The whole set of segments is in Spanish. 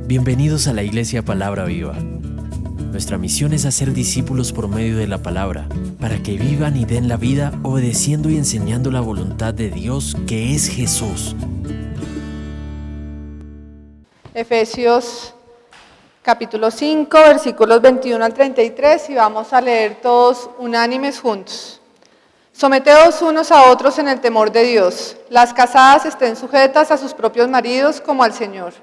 Bienvenidos a la Iglesia Palabra Viva. Nuestra misión es hacer discípulos por medio de la palabra, para que vivan y den la vida obedeciendo y enseñando la voluntad de Dios, que es Jesús. Efesios capítulo 5, versículos 21 al 33, y vamos a leer todos unánimes juntos. Someteos unos a otros en el temor de Dios. Las casadas estén sujetas a sus propios maridos como al Señor.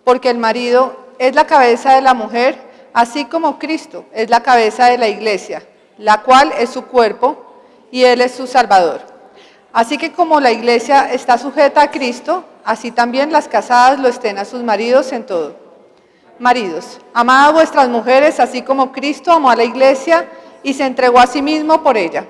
Porque el marido es la cabeza de la mujer, así como Cristo es la cabeza de la iglesia, la cual es su cuerpo, y Él es su Salvador. Así que como la iglesia está sujeta a Cristo, así también las casadas lo estén a sus maridos en todo. Maridos, amad a vuestras mujeres, así como Cristo amó a la iglesia y se entregó a sí mismo por ella,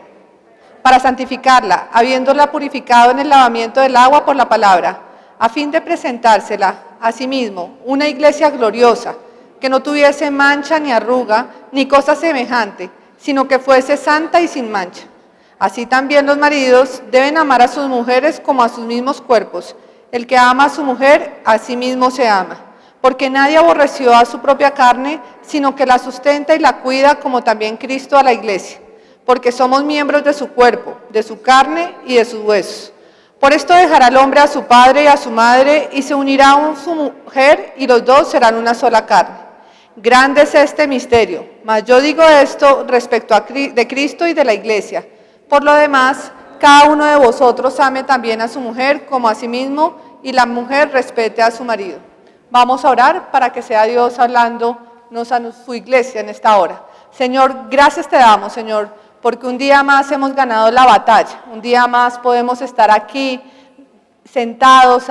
para santificarla, habiéndola purificado en el lavamiento del agua por la palabra, a fin de presentársela a sí mismo, una iglesia gloriosa, que no tuviese mancha ni arruga, ni cosa semejante, sino que fuese santa y sin mancha. Así también los maridos deben amar a sus mujeres como a sus mismos cuerpos. El que ama a su mujer, a sí mismo se ama. Porque nadie aborreció a su propia carne, sino que la sustenta y la cuida, como también Cristo a la iglesia. Porque somos miembros de su cuerpo, de su carne y de sus huesos. Por esto dejará el hombre a su padre y a su madre, y se unirá a su mujer, y los dos serán una sola carne. Grande es este misterio, mas yo digo esto respecto de Cristo y de la iglesia. Por lo demás, cada uno de vosotros ame también a su mujer como a sí mismo, y la mujer respete a su marido. Vamos a orar para que sea Dios hablándonos a su iglesia en esta hora. Señor, gracias te damos, Señor, porque un día más hemos ganado la batalla. Un día más podemos estar aquí sentados,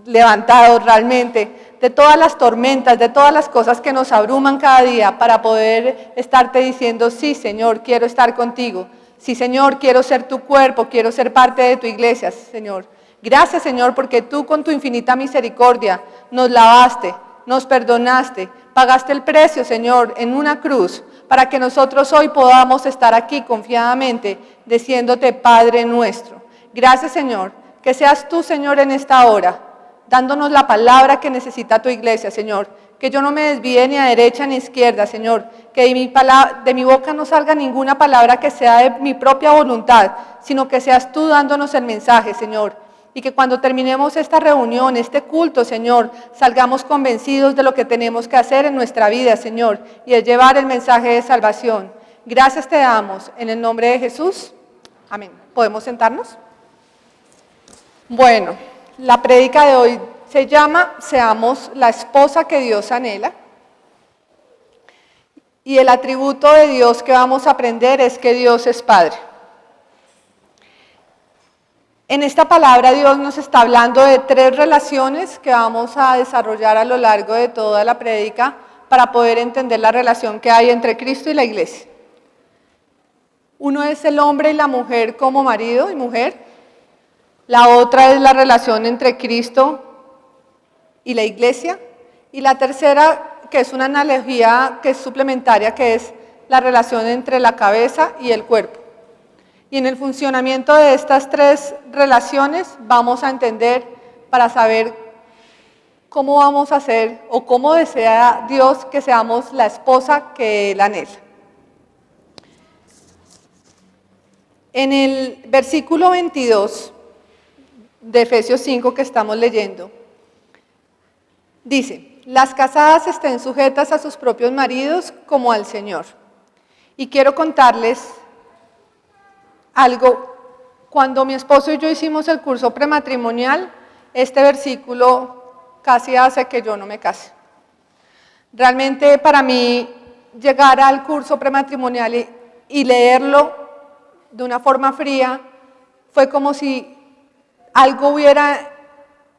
levantados realmente, de todas las tormentas, de todas las cosas que nos abruman cada día, para poder estarte diciendo, sí, Señor, quiero estar contigo. Sí, Señor, quiero ser tu cuerpo, quiero ser parte de tu iglesia, Señor. Gracias, Señor, porque tú con tu infinita misericordia nos lavaste, nos perdonaste, pagaste el precio, Señor, en una cruz, para que nosotros hoy podamos estar aquí confiadamente, diciéndote Padre nuestro. Gracias, Señor, que seas tú, Señor, en esta hora, dándonos la palabra que necesita tu iglesia, Señor. Que yo no me desvíe ni a derecha ni a izquierda, Señor. Que de mi boca no salga ninguna palabra que sea de mi propia voluntad, sino que seas tú dándonos el mensaje, Señor. Y que cuando terminemos esta reunión, este culto, Señor, salgamos convencidos de lo que tenemos que hacer en nuestra vida, Señor, y es llevar el mensaje de salvación. Gracias te damos, en el nombre de Jesús. Amén. ¿Podemos sentarnos? Bueno, la prédica de hoy se llama Seamos la esposa que Dios anhela. Y el atributo de Dios que vamos a aprender es que Dios es Padre. En esta palabra Dios nos está hablando de tres relaciones que vamos a desarrollar a lo largo de toda la prédica para poder entender la relación que hay entre Cristo y la iglesia. Uno es el hombre y la mujer como marido y mujer. La otra es la relación entre Cristo y la iglesia. Y la tercera, que es una analogía que es suplementaria, que es la relación entre la cabeza y el cuerpo. Y en el funcionamiento de estas tres relaciones vamos a entender para saber cómo vamos a ser o cómo desea Dios que seamos la esposa que Él anhela. En el versículo 22 de Efesios 5 que estamos leyendo, dice, las casadas estén sujetas a sus propios maridos como al Señor. Y quiero contarles algo. Cuando mi esposo y yo hicimos el curso prematrimonial, este versículo casi hace que yo no me case. Realmente para mí llegar al curso prematrimonial y leerlo de una forma fría fue como si algo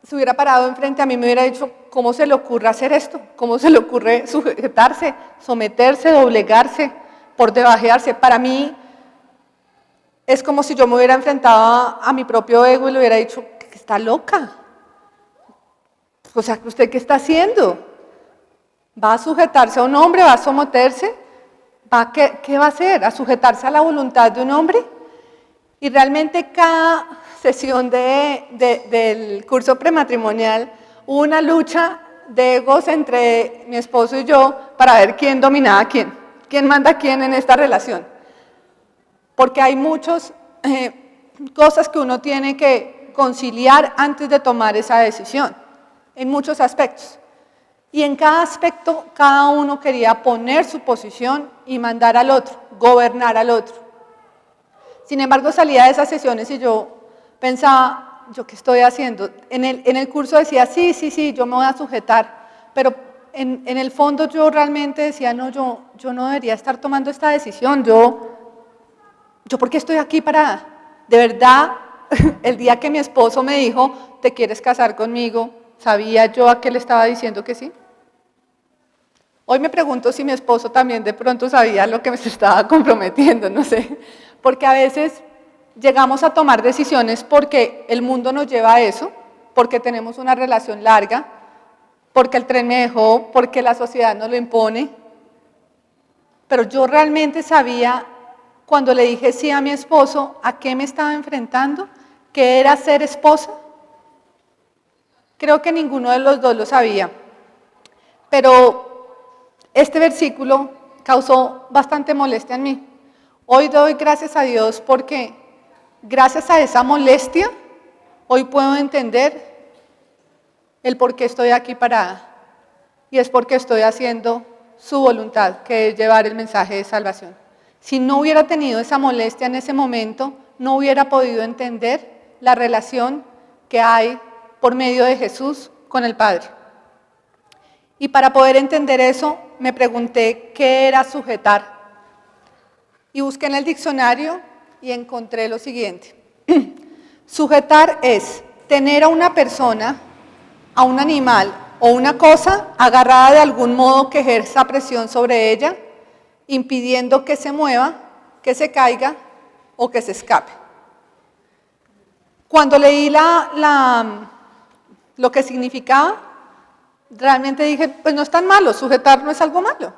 se hubiera parado enfrente a mí, me hubiera dicho, ¿cómo se le ocurre hacer esto? ¿Cómo se le ocurre sujetarse, someterse, doblegarse, por debajearse? Para mí es como si yo me hubiera enfrentado a mi propio ego y le hubiera dicho, que está loca. O sea, ¿usted qué está haciendo? ¿Va a sujetarse a un hombre? ¿Va a someterse? ¿Qué va a hacer? ¿A sujetarse a la voluntad de un hombre? Y realmente cada sesión del curso prematrimonial hubo una lucha de egos entre mi esposo y yo para ver quién dominaba a quién manda a quién en esta relación. Porque hay muchas cosas que uno tiene que conciliar antes de tomar esa decisión, en muchos aspectos. Y en cada aspecto, cada uno quería poner su posición y mandar al otro, gobernar al otro. Sin embargo, salía de esas sesiones y yo pensaba, ¿yo qué estoy haciendo? En el curso decía, sí, yo me voy a sujetar, pero en el fondo yo realmente decía, no, yo no debería estar tomando esta decisión, yo ¿por qué estoy aquí parada? De verdad, el día que mi esposo me dijo, ¿te quieres casar conmigo? ¿Sabía yo a qué le estaba diciendo que sí? Hoy me pregunto si mi esposo también de pronto sabía lo que me estaba comprometiendo, no sé. Porque a veces llegamos a tomar decisiones porque el mundo nos lleva a eso, porque tenemos una relación larga, porque el tren me dejó, porque la sociedad nos lo impone. Pero yo realmente sabía, cuando le dije sí a mi esposo, a qué me estaba enfrentando, que era ser esposa. Creo que ninguno de los dos lo sabía. Pero este versículo causó bastante molestia en mí. Hoy doy gracias a Dios porque gracias a esa molestia, hoy puedo entender el por qué estoy aquí parada. Y es porque estoy haciendo su voluntad, que es llevar el mensaje de salvación. Si no hubiera tenido esa molestia en ese momento, no hubiera podido entender la relación que hay por medio de Jesús con el Padre. Y para poder entender eso, me pregunté qué era sujetar. Y busqué en el diccionario y encontré lo siguiente. Sujetar es tener a una persona, a un animal o una cosa agarrada de algún modo que ejerza presión sobre ella, impidiendo que se mueva, que se caiga o que se escape. Cuando leí lo que significaba, realmente dije, pues no es tan malo, sujetar no es algo malo.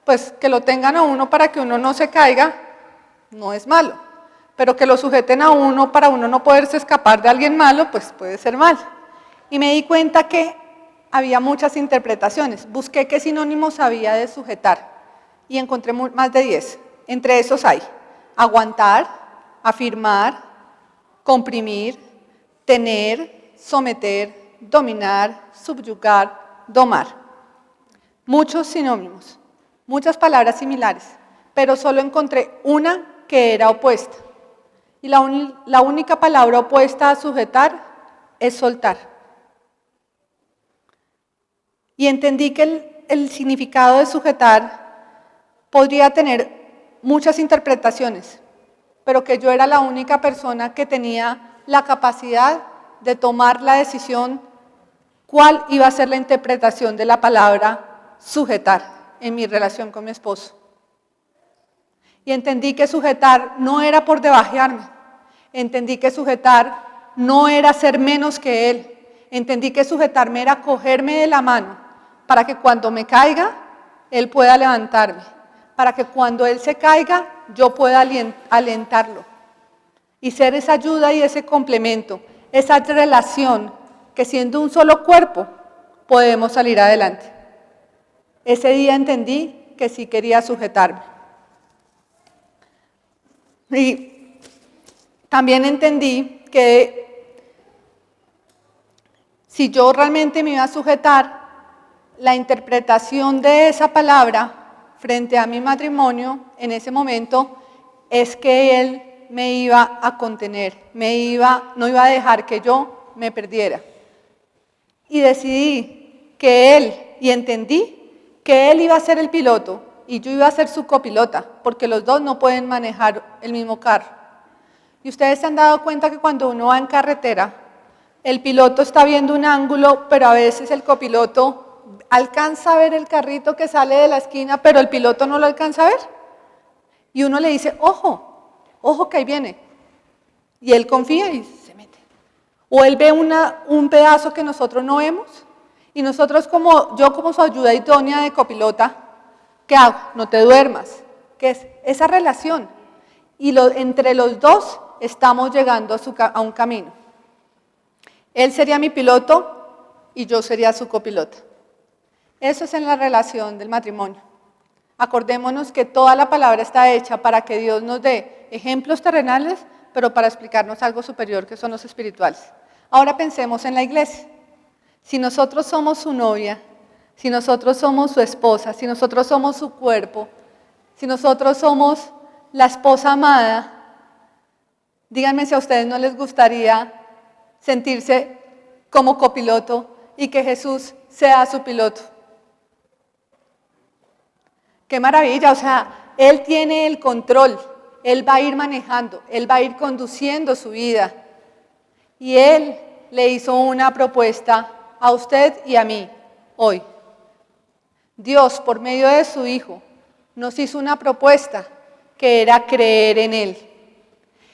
Pues que lo tengan a uno para que uno no se caiga, no es malo. Pero que lo sujeten a uno para uno no poderse escapar de alguien malo, pues puede ser mal. Y me di cuenta que había muchas interpretaciones. Busqué qué sinónimos había de sujetar y encontré más de 10. Entre esos hay aguantar, afirmar, comprimir, tener, someter, dominar, subyugar, domar. Muchos sinónimos, muchas palabras similares, pero solo encontré una que era opuesta. Y la única palabra opuesta a sujetar es soltar. Y entendí que el significado de sujetar podría tener muchas interpretaciones, pero que yo era la única persona que tenía la capacidad de tomar la decisión cuál iba a ser la interpretación de la palabra sujetar en mi relación con mi esposo. Y entendí que sujetar no era por debajearme, entendí que sujetar no era ser menos que él, entendí que sujetarme era cogerme de la mano para que cuando me caiga, él pueda levantarme, para que cuando él se caiga, yo pueda alentarlo y ser esa ayuda y ese complemento, esa relación que siendo un solo cuerpo podemos salir adelante. Ese día entendí que sí quería sujetarme. Y también entendí que si yo realmente me iba a sujetar, la interpretación de esa palabra frente a mi matrimonio en ese momento es que él me iba a contener, no iba a dejar que yo me perdiera. Y decidí y entendí que él iba a ser el piloto y yo iba a ser su copilota, porque los dos no pueden manejar el mismo carro. Y ustedes se han dado cuenta que cuando uno va en carretera, el piloto está viendo un ángulo, pero a veces el copiloto alcanza a ver el carrito que sale de la esquina, pero el piloto no lo alcanza a ver. Y uno le dice, ojo que ahí viene. Y él confía y se mete. O él ve un pedazo que nosotros no vemos, y nosotros yo como su ayuda idónea de copilota, ¿qué hago? No te duermas. ¿Qué es? Esa relación. Y entre los dos estamos llegando a un camino. Él sería mi piloto y yo sería su copilota. Eso es en la relación del matrimonio. Acordémonos que toda la palabra está hecha para que Dios nos dé ejemplos terrenales, pero para explicarnos algo superior que son los espirituales. Ahora pensemos en la iglesia. Si nosotros somos su novia, si nosotros somos su esposa, si nosotros somos su cuerpo, si nosotros somos la esposa amada, díganme si a ustedes no les gustaría sentirse como copiloto y que Jesús sea su piloto. ¡Qué maravilla! O sea, Él tiene el control, Él va a ir manejando, Él va a ir conduciendo su vida. Y Él le hizo una propuesta a usted y a mí hoy. Dios, por medio de su Hijo, nos hizo una propuesta que era creer en Él.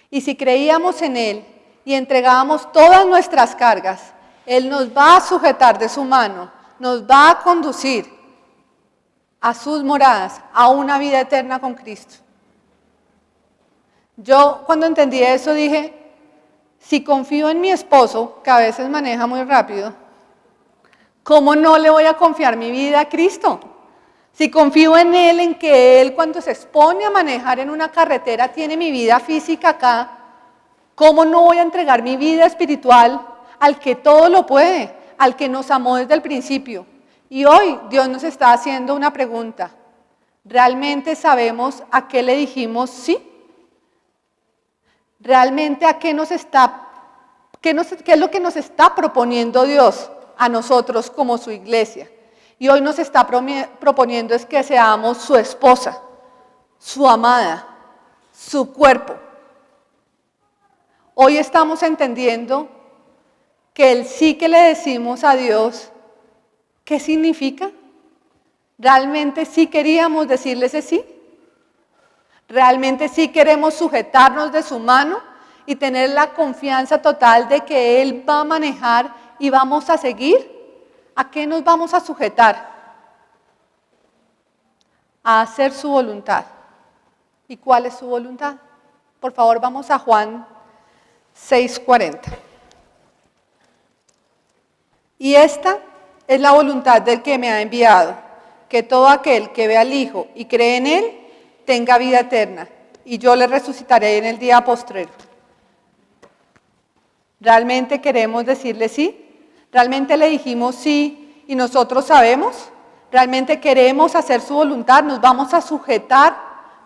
Y si creíamos en Él y entregábamos todas nuestras cargas, Él nos va a sujetar de su mano, nos va a conducir a sus moradas, a una vida eterna con Cristo. Yo cuando entendí eso dije, si confío en mi esposo, que a veces maneja muy rápido, ¿cómo no le voy a confiar mi vida a Cristo? Si confío en Él, en que Él cuando se expone a manejar en una carretera tiene mi vida física acá, ¿cómo no voy a entregar mi vida espiritual al que todo lo puede, al que nos amó desde el principio? Y hoy Dios nos está haciendo una pregunta. ¿Realmente sabemos a qué le dijimos sí? ¿Realmente a qué qué es lo que nos está proponiendo Dios a nosotros como su iglesia? Y hoy nos está proponiendo es que seamos su esposa, su amada, su cuerpo. Hoy estamos entendiendo que el sí que le decimos a Dios, ¿qué significa? ¿Realmente sí queríamos decirle ese sí? ¿Realmente sí queremos sujetarnos de su mano y tener la confianza total de que Él va a manejar y vamos a seguir? ¿A qué nos vamos a sujetar? A hacer su voluntad. ¿Y cuál es su voluntad? Por favor, vamos a Juan 6:40. Y esta es la voluntad del que me ha enviado, que todo aquel que ve al Hijo y cree en Él, tenga vida eterna, y yo le resucitaré en el día postrero. ¿Realmente queremos decirle sí? ¿Realmente le dijimos sí y nosotros sabemos? ¿Realmente queremos hacer su voluntad? ¿Nos vamos a sujetar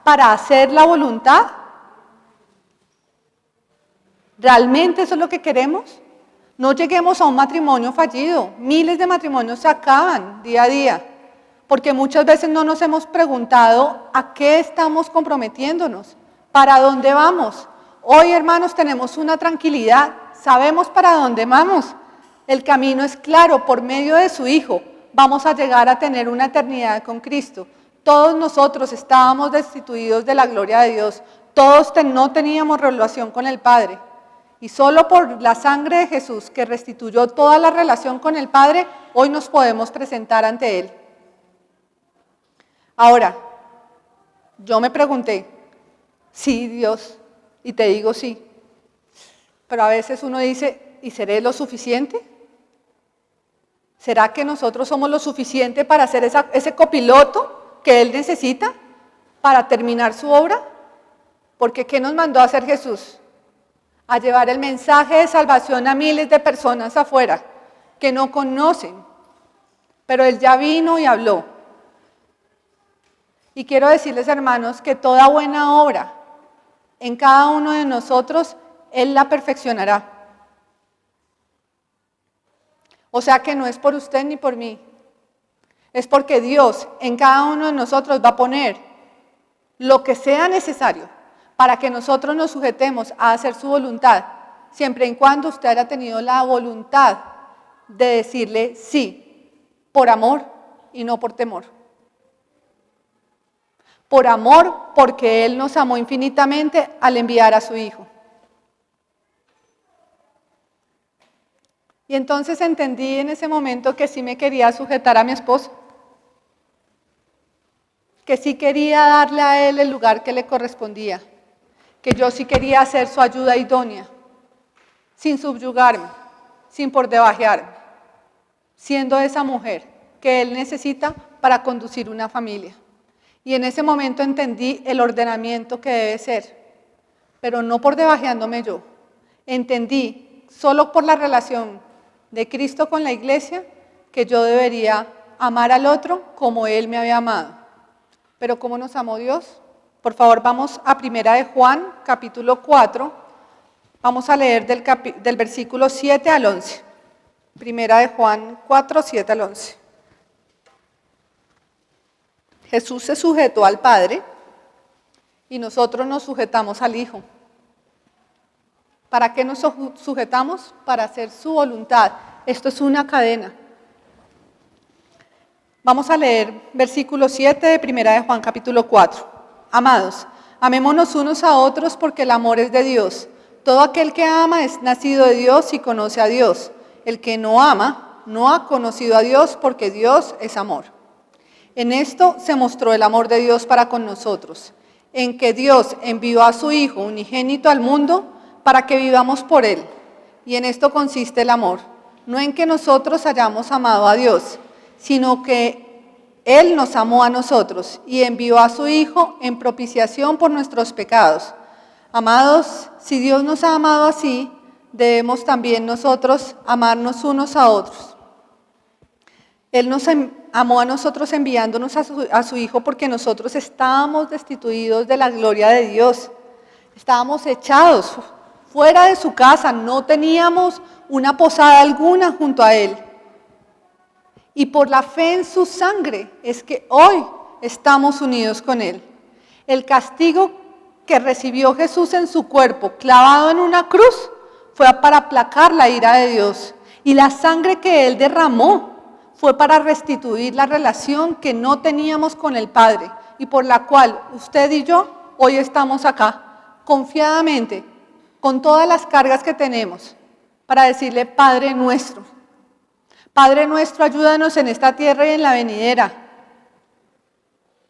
para hacer la voluntad? ¿Realmente eso es lo que queremos? No lleguemos a un matrimonio fallido. Miles de matrimonios se acaban día a día, porque muchas veces no nos hemos preguntado a qué estamos comprometiéndonos, para dónde vamos. Hoy, hermanos, tenemos una tranquilidad, sabemos para dónde vamos. El camino es claro, por medio de su Hijo vamos a llegar a tener una eternidad con Cristo. Todos nosotros estábamos destituidos de la gloria de Dios, todos no teníamos relación con el Padre. Y solo por la sangre de Jesús, que restituyó toda la relación con el Padre, hoy nos podemos presentar ante Él. Ahora, yo me pregunté, sí, Dios, y te digo sí, pero a veces uno dice, ¿y seré lo suficiente? ¿Será que nosotros somos lo suficiente para ser ese copiloto que Él necesita para terminar su obra? Porque ¿qué nos mandó a hacer Jesús? A llevar el mensaje de salvación a miles de personas afuera que no conocen, pero Él ya vino y habló. Y quiero decirles, hermanos, que toda buena obra en cada uno de nosotros, Él la perfeccionará. O sea que no es por usted ni por mí, es porque Dios en cada uno de nosotros va a poner lo que sea necesario para que nosotros nos sujetemos a hacer su voluntad, siempre y cuando usted haya tenido la voluntad de decirle sí, por amor y no por temor. Por amor, porque Él nos amó infinitamente al enviar a su Hijo. Y entonces entendí en ese momento que sí me quería sujetar a mi esposo, que sí quería darle a él el lugar que le correspondía, que yo sí quería hacer su ayuda idónea, sin subyugarme, sin por debajearme, siendo esa mujer que Él necesita para conducir una familia. Y en ese momento entendí el ordenamiento que debe ser, pero no por debajeándome yo. Entendí, solo por la relación de Cristo con la iglesia, que yo debería amar al otro como Él me había amado. Pero ¿cómo nos amó Dios? Por favor, vamos a 1 de Juan, capítulo 4. Vamos a leer del versículo 7 al 11. 1 de Juan 4, 7 al 11. Jesús se sujetó al Padre y nosotros nos sujetamos al Hijo. ¿Para qué nos sujetamos? Para hacer su voluntad. Esto es una cadena. Vamos a leer versículo 7 de 1 de Juan capítulo 4. Amados, amémonos unos a otros porque el amor es de Dios. Todo aquel que ama es nacido de Dios y conoce a Dios. El que no ama no ha conocido a Dios porque Dios es amor. En esto se mostró el amor de Dios para con nosotros, en que Dios envió a su Hijo unigénito al mundo para que vivamos por Él. Y en esto consiste el amor, no en que nosotros hayamos amado a Dios, sino que Él nos amó a nosotros y envió a su Hijo en propiciación por nuestros pecados. Amados, si Dios nos ha amado así, debemos también nosotros amarnos unos a otros. Él nos amó a nosotros enviándonos a su Hijo porque nosotros estábamos destituidos de la gloria de Dios. Estábamos echados fuera de su casa, no teníamos una posada alguna junto a Él. Y por la fe en su sangre es que hoy estamos unidos con Él. El castigo que recibió Jesús en su cuerpo, clavado en una cruz, fue para aplacar la ira de Dios. Y la sangre que Él derramó fue para restituir la relación que no teníamos con el Padre y por la cual usted y yo hoy estamos acá, confiadamente, con todas las cargas que tenemos, para decirle: Padre nuestro, ayúdanos en esta tierra y en la venidera,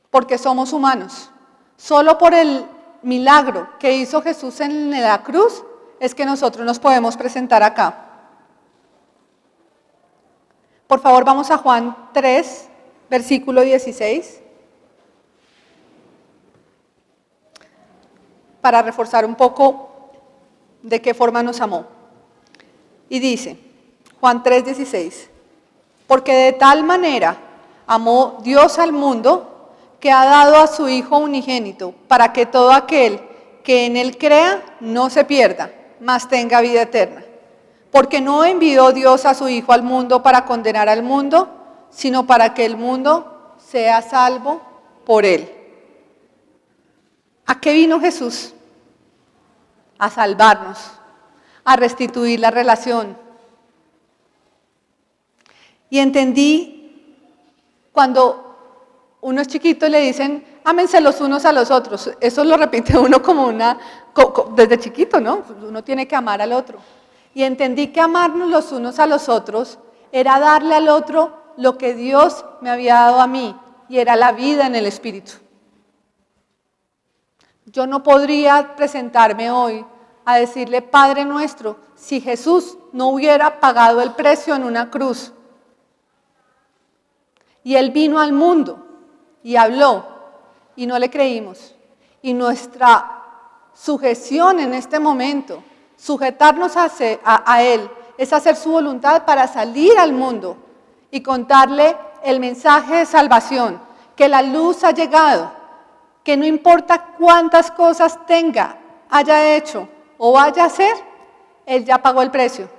porque somos humanos. Solo por el milagro que hizo Jesús en la cruz es que nosotros nos podemos presentar acá. Por favor, vamos a Juan 3, versículo 16, para reforzar un poco de qué forma nos amó. Y dice, Juan 3, 16, porque de tal manera amó Dios al mundo que ha dado a su Hijo unigénito, para que todo aquel que en Él crea no se pierda, mas tenga vida eterna. Porque no envió Dios a su Hijo al mundo para condenar al mundo, sino para que el mundo sea salvo por Él. ¿A qué vino Jesús? A salvarnos, a restituir la relación. Y entendí cuando uno es chiquito y le dicen: ámense los unos a los otros. Eso lo repite uno como desde chiquito, ¿no? Uno tiene que amar al otro. Y entendí que amarnos los unos a los otros era darle al otro lo que Dios me había dado a mí, y era la vida en el Espíritu. Yo no podría presentarme hoy a decirle Padre nuestro si Jesús no hubiera pagado el precio en una cruz. Y Él vino al mundo y habló y no le creímos. Y nuestra sujeción en este momento, sujetarnos a Él, es hacer su voluntad para salir al mundo y contarle el mensaje de salvación, que la luz ha llegado, que no importa cuántas cosas tenga, haya hecho o vaya a hacer, Él ya pagó el precio.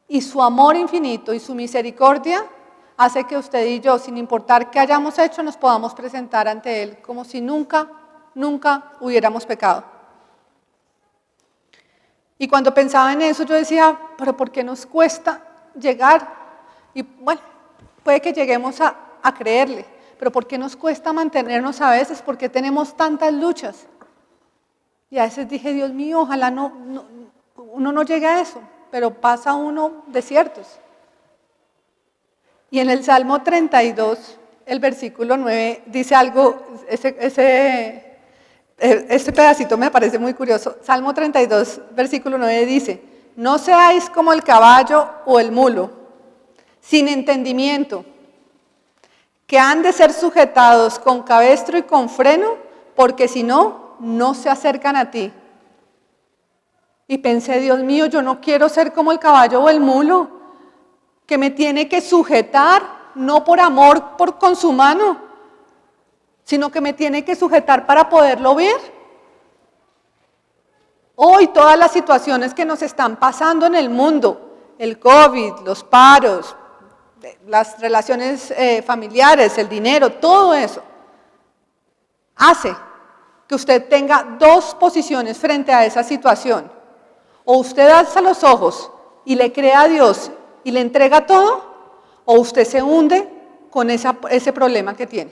Y su amor infinito y su misericordia hace que usted y yo, sin importar qué hayamos hecho, nos podamos presentar ante Él como si nunca hubiéramos pecado. Y cuando pensaba en eso, yo decía, pero ¿por qué nos cuesta llegar? Y bueno, puede que lleguemos a creerle, pero ¿por qué nos cuesta mantenernos a veces? ¿Por qué tenemos tantas luchas? Y a veces dije, Dios mío, ojalá uno no llegue a eso, pero pasa uno desiertos. Y en el Salmo 32, el versículo 9, dice algo, este pedacito me parece muy curioso. Salmo 32, versículo 9 dice: no seáis como el caballo o el mulo, sin entendimiento, que han de ser sujetados con cabestro y con freno, porque si no, no se acercan a ti. Y pensé, Dios mío, yo no quiero ser como el caballo o el mulo, que me tiene que sujetar, no por amor con su mano, sino que me tiene que sujetar para poderlo ver. Hoy todas las situaciones que nos están pasando en el mundo, el COVID, los paros, las relaciones familiares, el dinero, todo eso, hace que usted tenga dos posiciones frente a esa situación. O usted alza los ojos y le cree a Dios y le entrega todo, o usted se hunde con ese problema que tiene.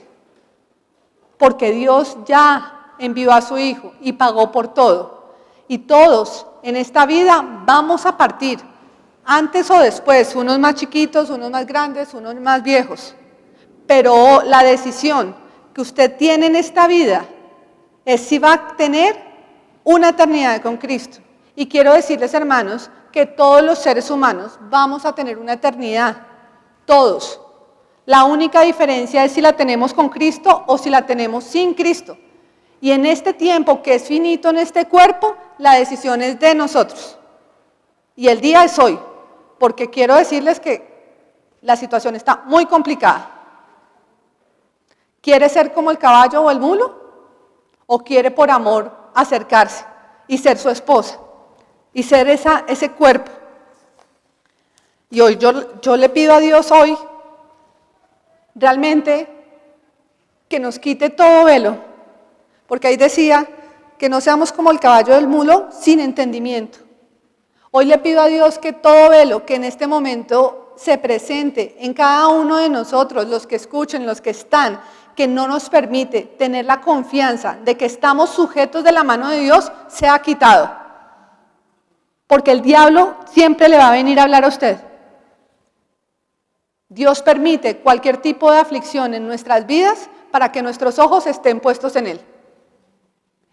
Porque Dios ya envió a su Hijo y pagó por todo. Y todos en esta vida vamos a partir, antes o después, unos más chiquitos, unos más grandes, unos más viejos. Pero la decisión que usted tiene en esta vida es si va a tener una eternidad con Cristo. Y quiero decirles, hermanos, que todos los seres humanos vamos a tener una eternidad, todos. La única diferencia es si la tenemos con Cristo o si la tenemos sin Cristo. Y en este tiempo que es finito en este cuerpo, la decisión es de nosotros. Y el día es hoy, porque quiero decirles que la situación está muy complicada. ¿Quiere ser como el caballo o el mulo? ¿O quiere por amor acercarse y ser su esposa? Y ser ese cuerpo. Y hoy yo le pido a Dios hoy, realmente, que nos quite todo velo. Porque ahí decía que no seamos como el caballo del mulo sin entendimiento. Hoy le pido a Dios que todo velo que en este momento se presente en cada uno de nosotros, los que escuchen, los que están, que no nos permite tener la confianza de que estamos sujetos de la mano de Dios, sea quitado. Porque el diablo siempre le va a venir a hablar a usted. Dios permite cualquier tipo de aflicción en nuestras vidas para que nuestros ojos estén puestos en Él.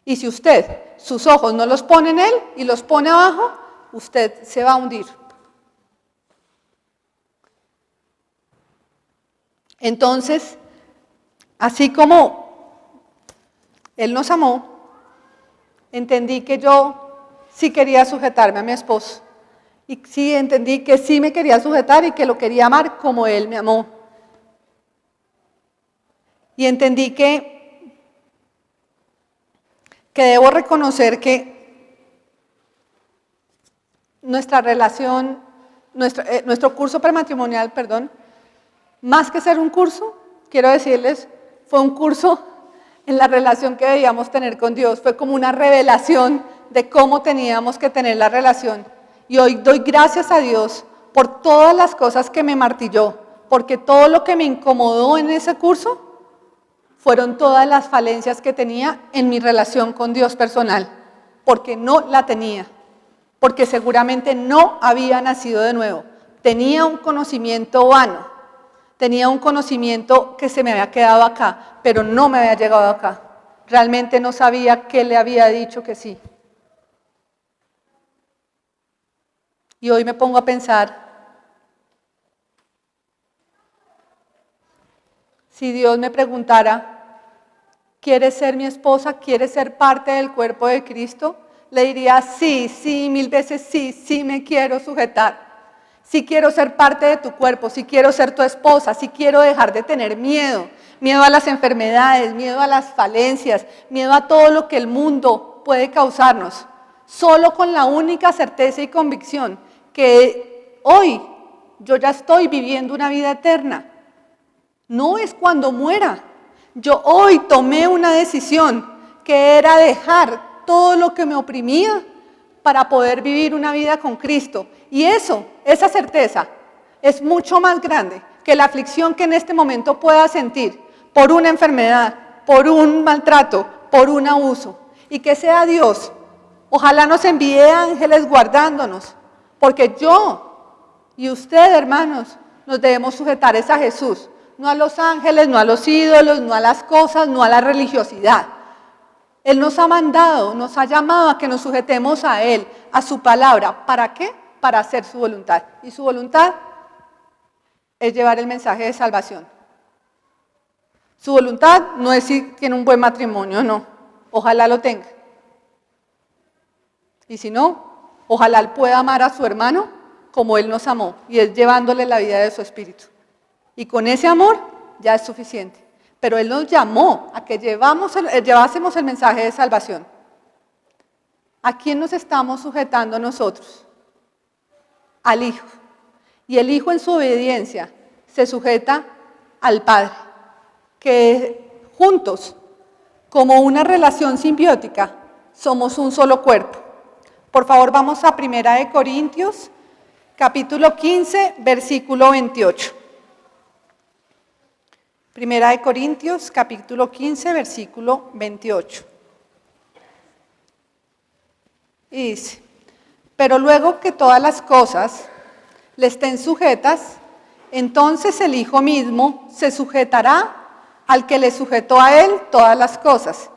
Y si usted sus ojos no los pone en Él y los pone abajo, usted se va a hundir. Entonces, así como Él nos amó, entendí que yo sí quería sujetarme a mi esposo. Y sí entendí que sí me quería sujetar y que lo quería amar como Él me amó. Y entendí que debo reconocer que nuestra relación, nuestro curso prematrimonial, más que ser un curso, quiero decirles, fue un curso en la relación que debíamos tener con Dios. Fue como una revelación de cómo teníamos que tener la relación. Y hoy doy gracias a Dios por todas las cosas que me martilló, porque todo lo que me incomodó en ese curso fueron todas las falencias que tenía en mi relación con Dios personal, porque no la tenía, porque seguramente no había nacido de nuevo. Tenía un conocimiento vano, tenía un conocimiento que se me había quedado acá, pero no me había llegado acá. Realmente no sabía qué le había dicho que sí. Y hoy me pongo a pensar, si Dios me preguntara, ¿quieres ser mi esposa? ¿Quieres ser parte del cuerpo de Cristo? Le diría, sí, 1000 veces sí, sí me quiero sujetar. Sí quiero ser parte de tu cuerpo, sí quiero ser tu esposa, sí quiero dejar de tener miedo. Miedo a las enfermedades, miedo a las falencias, miedo a todo lo que el mundo puede causarnos. Solo con la única certeza y convicción que hoy yo ya estoy viviendo una vida eterna. No es cuando muera. Yo hoy tomé una decisión que era dejar todo lo que me oprimía para poder vivir una vida con Cristo. Y esa certeza es mucho más grande que la aflicción que en este momento pueda sentir por una enfermedad, por un maltrato, por un abuso. Y que sea Dios, ojalá nos envíe ángeles guardándonos, porque yo y usted, hermanos, nos debemos sujetar a Jesús, no a los ángeles, no a los ídolos, no a las cosas, no a la religiosidad. Él nos ha mandado, nos ha llamado a que nos sujetemos a Él, a su palabra. ¿Para qué? Para hacer su voluntad. Y su voluntad es llevar el mensaje de salvación. Su voluntad no es si tiene un buen matrimonio, no. Ojalá lo tenga. Y si no, ojalá él pueda amar a su hermano como él nos amó, y es llevándole la vida de su espíritu. Y con ese amor ya es suficiente. Pero él nos llamó a que llevásemos el mensaje de salvación. ¿A quién nos estamos sujetando nosotros? Al Hijo. Y el Hijo en su obediencia se sujeta al Padre, que juntos, como una relación simbiótica, somos un solo cuerpo. Por favor, vamos a 1 Corintios, capítulo 15, versículo 28. 1 Corintios, capítulo 15, versículo 28. Y dice: pero luego que todas las cosas le estén sujetas, entonces el Hijo mismo se sujetará al que le sujetó a él todas las cosas,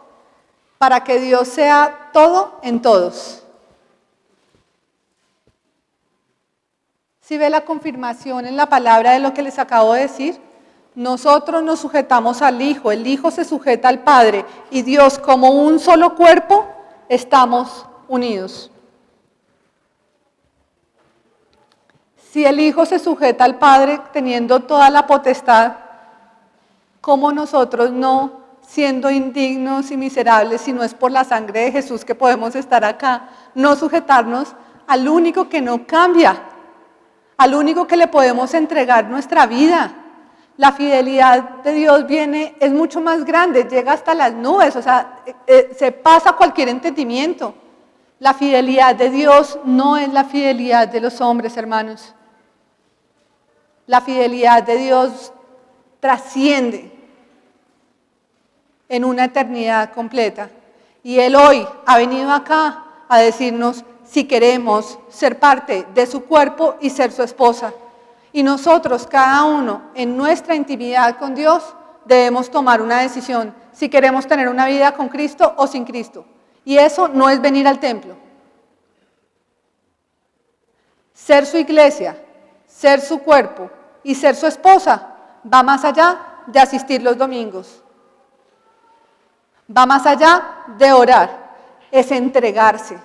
para que Dios sea todo en todos. ¿Sí ve la confirmación en la palabra de lo que les acabo de decir? Nosotros nos sujetamos al Hijo, el Hijo se sujeta al Padre, y Dios, como un solo cuerpo, estamos unidos. Si el Hijo se sujeta al Padre teniendo toda la potestad, ¿cómo nosotros no, siendo indignos y miserables, si no es por la sangre de Jesús que podemos estar acá, no sujetarnos al único que no cambia, al único que le podemos entregar nuestra vida? La fidelidad de Dios es mucho más grande, llega hasta las nubes, se pasa cualquier entendimiento. La fidelidad de Dios no es la fidelidad de los hombres, hermanos. La fidelidad de Dios trasciende en una eternidad completa. Y Él hoy ha venido acá a decirnos si queremos ser parte de su cuerpo y ser su esposa. Y nosotros, cada uno, en nuestra intimidad con Dios, debemos tomar una decisión, si queremos tener una vida con Cristo o sin Cristo. Y eso no es venir al templo. Ser su iglesia, ser su cuerpo y ser su esposa va más allá de asistir los domingos. Va más allá de orar, es entregarse,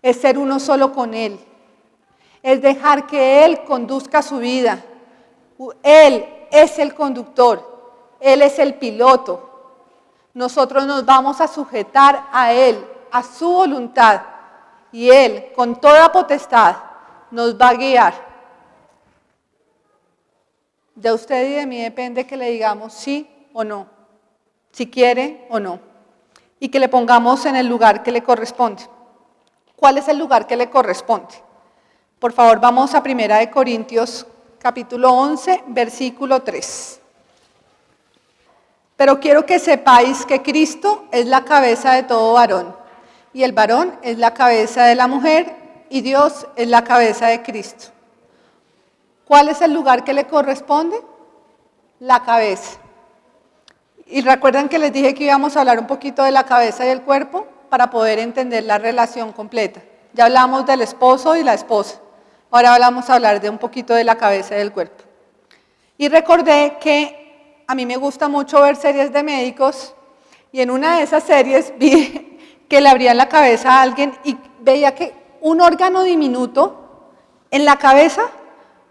es ser uno solo con Él, es dejar que Él conduzca su vida. Él es el conductor, Él es el piloto. Nosotros nos vamos a sujetar a Él, a su voluntad, y Él, con toda potestad, nos va a guiar. De usted y de mí depende que le digamos sí o no, si quiere o no, y que le pongamos en el lugar que le corresponde. ¿Cuál es el lugar que le corresponde? Por favor, vamos a 1 Corintios capítulo 11, versículo 3. Pero quiero que sepáis que Cristo es la cabeza de todo varón, y el varón es la cabeza de la mujer, y Dios es la cabeza de Cristo. ¿Cuál es el lugar que le corresponde? La cabeza. Y recuerden que les dije que íbamos a hablar un poquito de la cabeza y el cuerpo para poder entender la relación completa. Ya hablamos del esposo y la esposa. Ahora vamos a hablar de un poquito de la cabeza y del cuerpo. Y recordé que a mí me gusta mucho ver series de médicos, y en una de esas series vi que le abrían la cabeza a alguien y veía que un órgano diminuto en la cabeza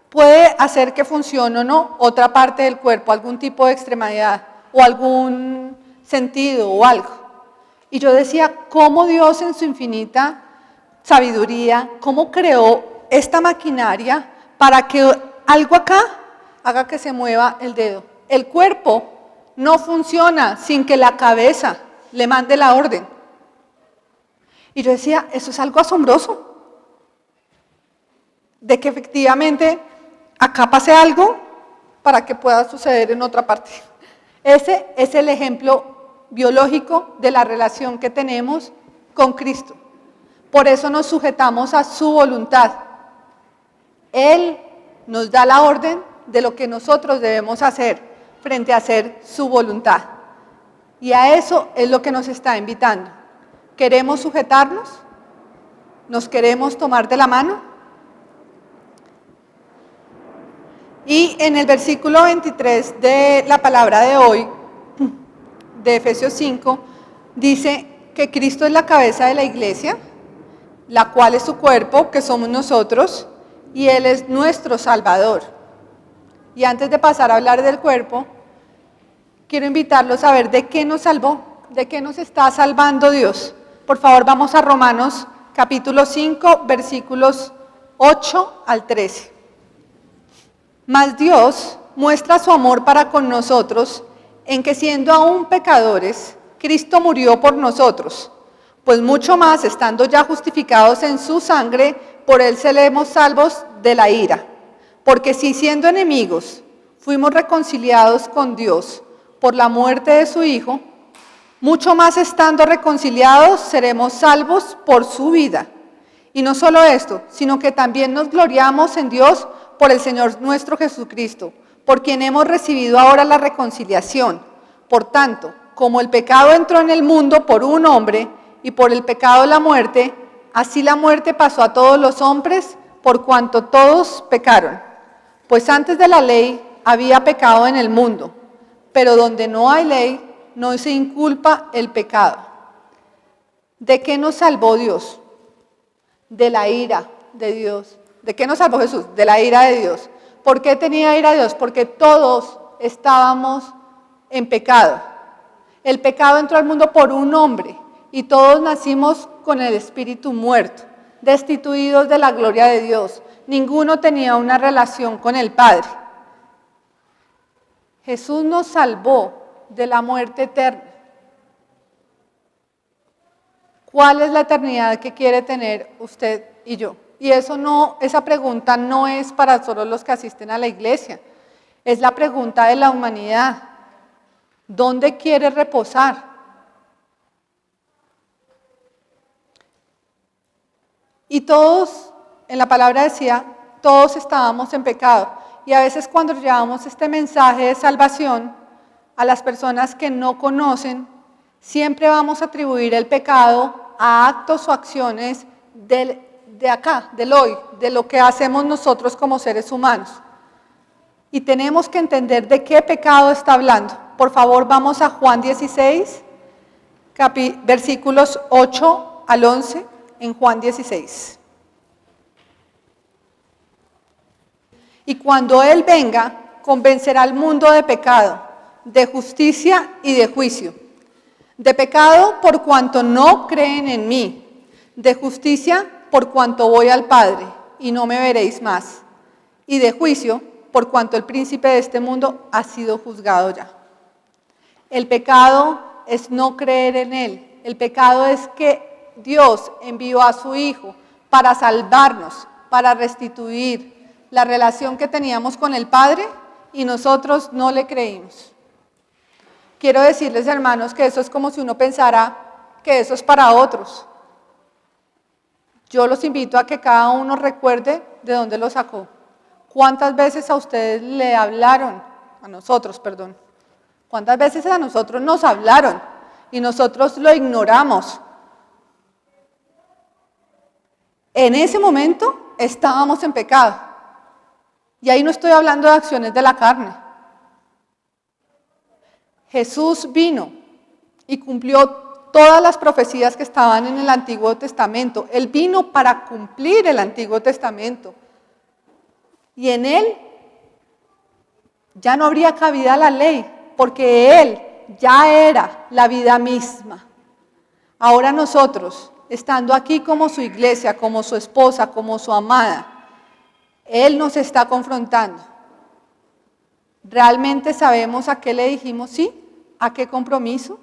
puede hacer que funcione o no otra parte del cuerpo, algún tipo de extremidad o algún sentido o algo. Y yo decía, ¿cómo Dios en su infinita sabiduría, cómo creó esta maquinaria para que algo acá haga que se mueva el dedo? El cuerpo no funciona sin que la cabeza le mande la orden. Y yo decía, eso es algo asombroso, de que efectivamente acá pase algo para que pueda suceder en otra parte. Ese es el ejemplo biológico de la relación que tenemos con Cristo. Por eso nos sujetamos a su voluntad. Él nos da la orden de lo que nosotros debemos hacer frente a hacer su voluntad. Y a eso es lo que nos está invitando. ¿Queremos sujetarnos? ¿Nos queremos tomar de la mano? Y en el versículo 23 de la palabra de hoy, de Efesios 5, dice que Cristo es la cabeza de la iglesia, la cual es su cuerpo, que somos nosotros, y Él es nuestro Salvador. Y antes de pasar a hablar del cuerpo, quiero invitarlos a ver de qué nos salvó, de qué nos está salvando Dios. Por favor, vamos a Romanos capítulo 5, versículos 8 al 13. Mas Dios muestra su amor para con nosotros en que siendo aún pecadores, Cristo murió por nosotros, pues mucho más, estando ya justificados en su sangre, por Él seremos salvos de la ira. Porque si siendo enemigos fuimos reconciliados con Dios por la muerte de su Hijo, mucho más estando reconciliados seremos salvos por su vida. Y no solo esto, sino que también nos gloriamos en Dios por el Señor nuestro Jesucristo, por quien hemos recibido ahora la reconciliación. Por tanto, como el pecado entró en el mundo por un hombre, y por el pecado la muerte, así la muerte pasó a todos los hombres, por cuanto todos pecaron. Pues antes de la ley había pecado en el mundo, pero donde no hay ley, no se inculpa el pecado. ¿De qué nos salvó Dios? De la ira de Dios. ¿De qué nos salvó Jesús? De la ira de Dios. ¿Por qué tenía ira de Dios? Porque todos estábamos en pecado. El pecado entró al mundo por un hombre y todos nacimos con el espíritu muerto, destituidos de la gloria de Dios. Ninguno tenía una relación con el Padre. Jesús nos salvó de la muerte eterna. ¿Cuál es la eternidad que quiere tener usted y yo? Y esa pregunta no es para solo los que asisten a la iglesia, es la pregunta de la humanidad. ¿Dónde quiere reposar? Y todos, en la palabra decía, todos estábamos en pecado. Y a veces cuando llevamos este mensaje de salvación a las personas que no conocen, siempre vamos a atribuir el pecado a actos o acciones de acá, del hoy, de lo que hacemos nosotros como seres humanos. Y tenemos que entender de qué pecado está hablando. Por favor, vamos a Juan 16, versículos 8 al 11, en Juan 16. Y cuando Él venga, convencerá al mundo de pecado, de justicia y de juicio. De pecado por cuanto no creen en mí, de justicia por cuanto voy al Padre y no me veréis más, y de juicio por cuanto el príncipe de este mundo ha sido juzgado ya. El pecado es no creer en Él. El pecado es que Dios envió a su Hijo para salvarnos, para restituir la relación que teníamos con el Padre y nosotros no le creímos. Quiero decirles, hermanos, que eso es como si uno pensara que eso es para otros. Yo los invito a que cada uno recuerde de dónde lo sacó. ¿Cuántas veces a ustedes le hablaron? A nosotros, perdón. ¿Cuántas veces a nosotros nos hablaron y nosotros lo ignoramos? En ese momento estábamos en pecado. Y ahí no estoy hablando de acciones de la carne. Jesús vino y cumplió todas las profecías que estaban en el Antiguo Testamento. Él vino para cumplir el Antiguo Testamento. Y en Él ya no habría cabida la ley, porque Él ya era la vida misma. Ahora nosotros, estando aquí como su iglesia, como su esposa, como su amada, Él nos está confrontando. ¿Realmente sabemos a qué le dijimos sí? ¿A qué compromiso?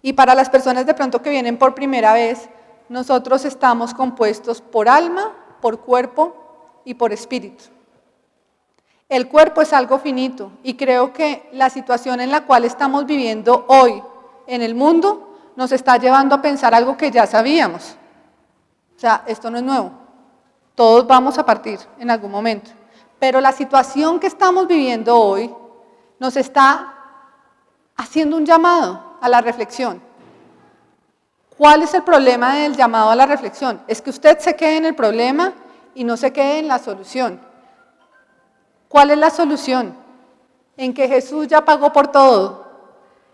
Y para las personas de pronto que vienen por primera vez, nosotros estamos compuestos por alma, por cuerpo y por espíritu. El cuerpo es algo finito y creo que la situación en la cual estamos viviendo hoy en el mundo nos está llevando a pensar algo que ya sabíamos. O sea, esto no es nuevo. Todos vamos a partir en algún momento. Pero la situación que estamos viviendo hoy nos está haciendo un llamado a la reflexión. ¿Cuál es el problema del llamado a la reflexión? Es que usted se quede en el problema y no se quede en la solución. ¿Cuál es la solución? En que Jesús ya pagó por todo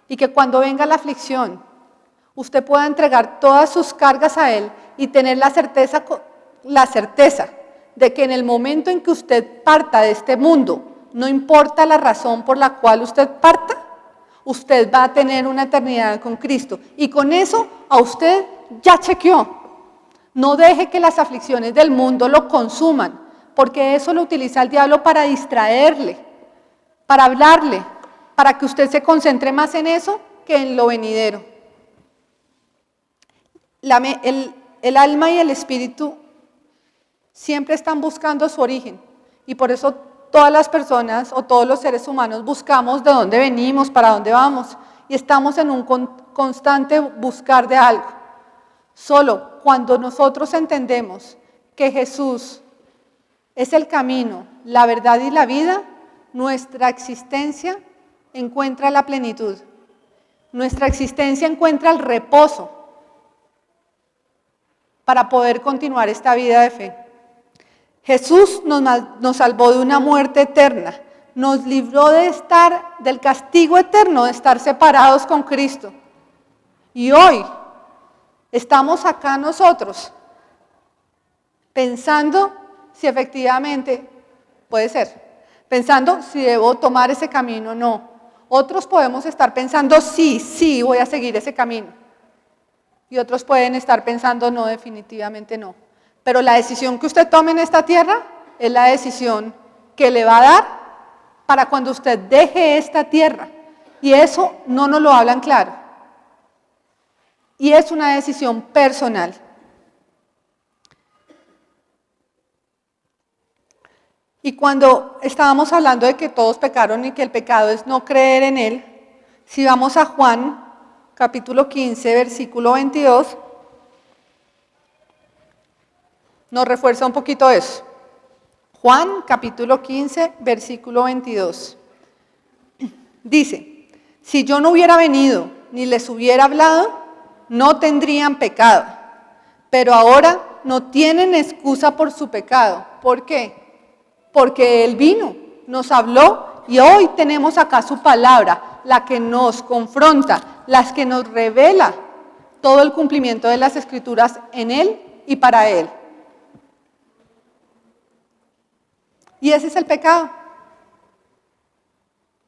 y que cuando venga la aflicción, usted pueda entregar todas sus cargas a Él y tener la certeza de que en el momento en que usted parta de este mundo, no importa la razón por la cual usted parta, usted va a tener una eternidad con Cristo. Y con eso a usted ya chequeó. No deje que las aflicciones del mundo lo consuman, porque eso lo utiliza el diablo para distraerle, para hablarle, para que usted se concentre más en eso que en lo venidero. El alma y el espíritu siempre están buscando su origen, y por eso todas las personas o todos los seres humanos buscamos de dónde venimos, para dónde vamos, y estamos en un constante buscar de algo. Solo cuando nosotros entendemos que Jesús es el camino, la verdad y la vida, nuestra existencia encuentra la plenitud. Nuestra existencia encuentra el reposo para poder continuar esta vida de fe. Jesús nos salvó de una muerte eterna, nos libró del castigo eterno, de estar separados con Cristo. Y hoy estamos acá nosotros pensando si efectivamente puede ser, pensando si debo tomar ese camino o no. Otros podemos estar pensando sí, voy a seguir ese camino. Y otros pueden estar pensando no, definitivamente no. Pero la decisión que usted tome en esta tierra es la decisión que le va a dar para cuando usted deje esta tierra. Y eso no nos lo hablan claro. Y es una decisión personal. Y cuando estábamos hablando de que todos pecaron y que el pecado es no creer en Él, si vamos a Juan, capítulo 15, versículo 22, nos refuerza un poquito eso. Juan, capítulo 15, versículo 22. Dice, si yo no hubiera venido ni les hubiera hablado, no tendrían pecado, pero ahora no tienen excusa por su pecado. ¿Por qué? Porque Él vino, nos habló y hoy tenemos acá su palabra, la que nos confronta, la que nos revela todo el cumplimiento de las Escrituras en Él y para Él. Y ese es el pecado.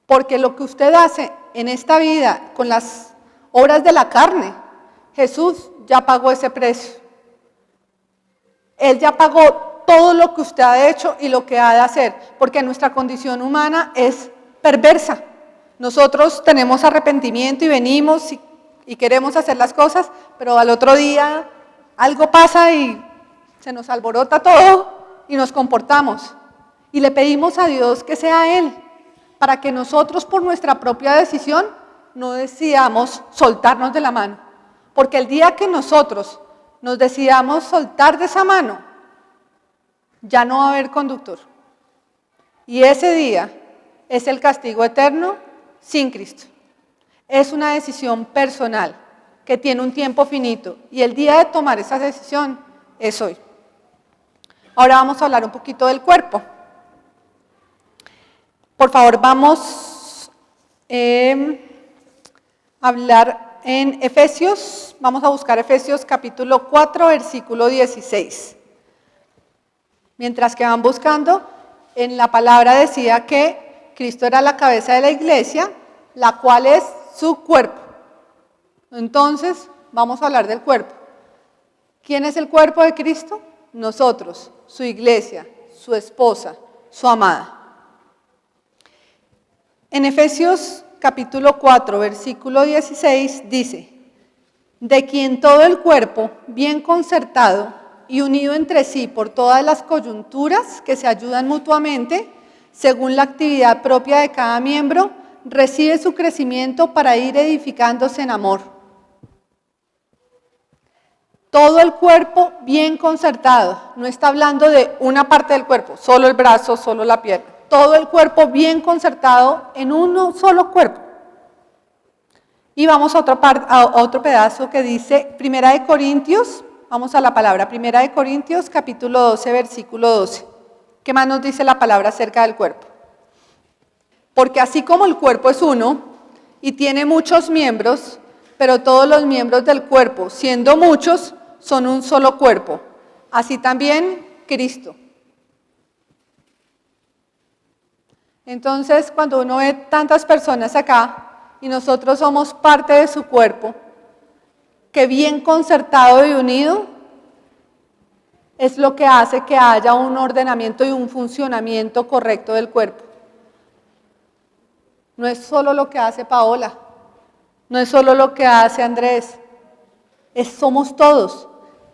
Porque lo que usted hace en esta vida con las obras de la carne, Jesús ya pagó ese precio. Él ya pagó todo lo que usted ha hecho y lo que ha de hacer, porque nuestra condición humana es perversa. Nosotros tenemos arrepentimiento y venimos y queremos hacer las cosas, pero al otro día algo pasa y se nos alborota todo y nos comportamos. Y le pedimos a Dios que sea Él, para que nosotros por nuestra propia decisión no decidamos soltarnos de la mano. Porque el día que nosotros nos decidamos soltar de esa mano, ya no va a haber conductor. Y ese día es el castigo eterno sin Cristo. Es una decisión personal que tiene un tiempo finito. Y el día de tomar esa decisión es hoy. Ahora vamos a hablar un poquito del cuerpo. Por favor, vamos a hablar en Efesios. Vamos a buscar Efesios capítulo 4, versículo 16. Mientras que van buscando, en la palabra decía que Cristo era la cabeza de la iglesia, la cual es su cuerpo. Entonces, vamos a hablar del cuerpo. ¿Quién es el cuerpo de Cristo? Nosotros, su iglesia, su esposa, su amada. En Efesios capítulo 4, versículo 16 dice, de quien todo el cuerpo, bien concertado y unido entre sí por todas las coyunturas que se ayudan mutuamente, según la actividad propia de cada miembro, recibe su crecimiento para ir edificándose en amor. Todo el cuerpo bien concertado, no está hablando de una parte del cuerpo, solo el brazo, solo la pierna. Todo el cuerpo bien concertado en un solo cuerpo. Y vamos a otro pedazo que dice, Primera de Corintios, vamos a la palabra, Primera de Corintios, capítulo 12, versículo 12. ¿Qué más nos dice la palabra acerca del cuerpo? Porque así como el cuerpo es uno y tiene muchos miembros, pero todos los miembros del cuerpo, siendo muchos, son un solo cuerpo. Así también Cristo. Entonces, cuando uno ve tantas personas acá y nosotros somos parte de su cuerpo, que bien concertado y unido es lo que hace que haya un ordenamiento y un funcionamiento correcto del cuerpo. No es solo lo que hace Paola, no es solo lo que hace Andrés, somos todos,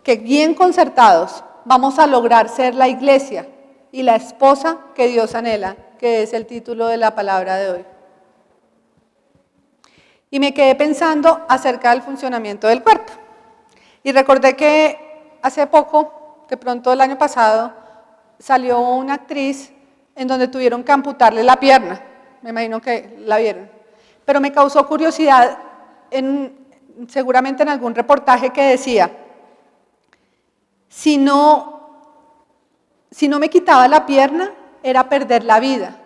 que bien concertados vamos a lograr ser la iglesia y la esposa que Dios anhela, que es el título de la palabra de hoy. Y me quedé pensando acerca del funcionamiento del cuerpo. Y recordé que hace poco, de pronto el año pasado, salió una actriz en donde tuvieron que amputarle la pierna. Me imagino que la vieron. Pero me causó curiosidad, seguramente en algún reportaje que decía, si no me quitaba la pierna, era perder la vida.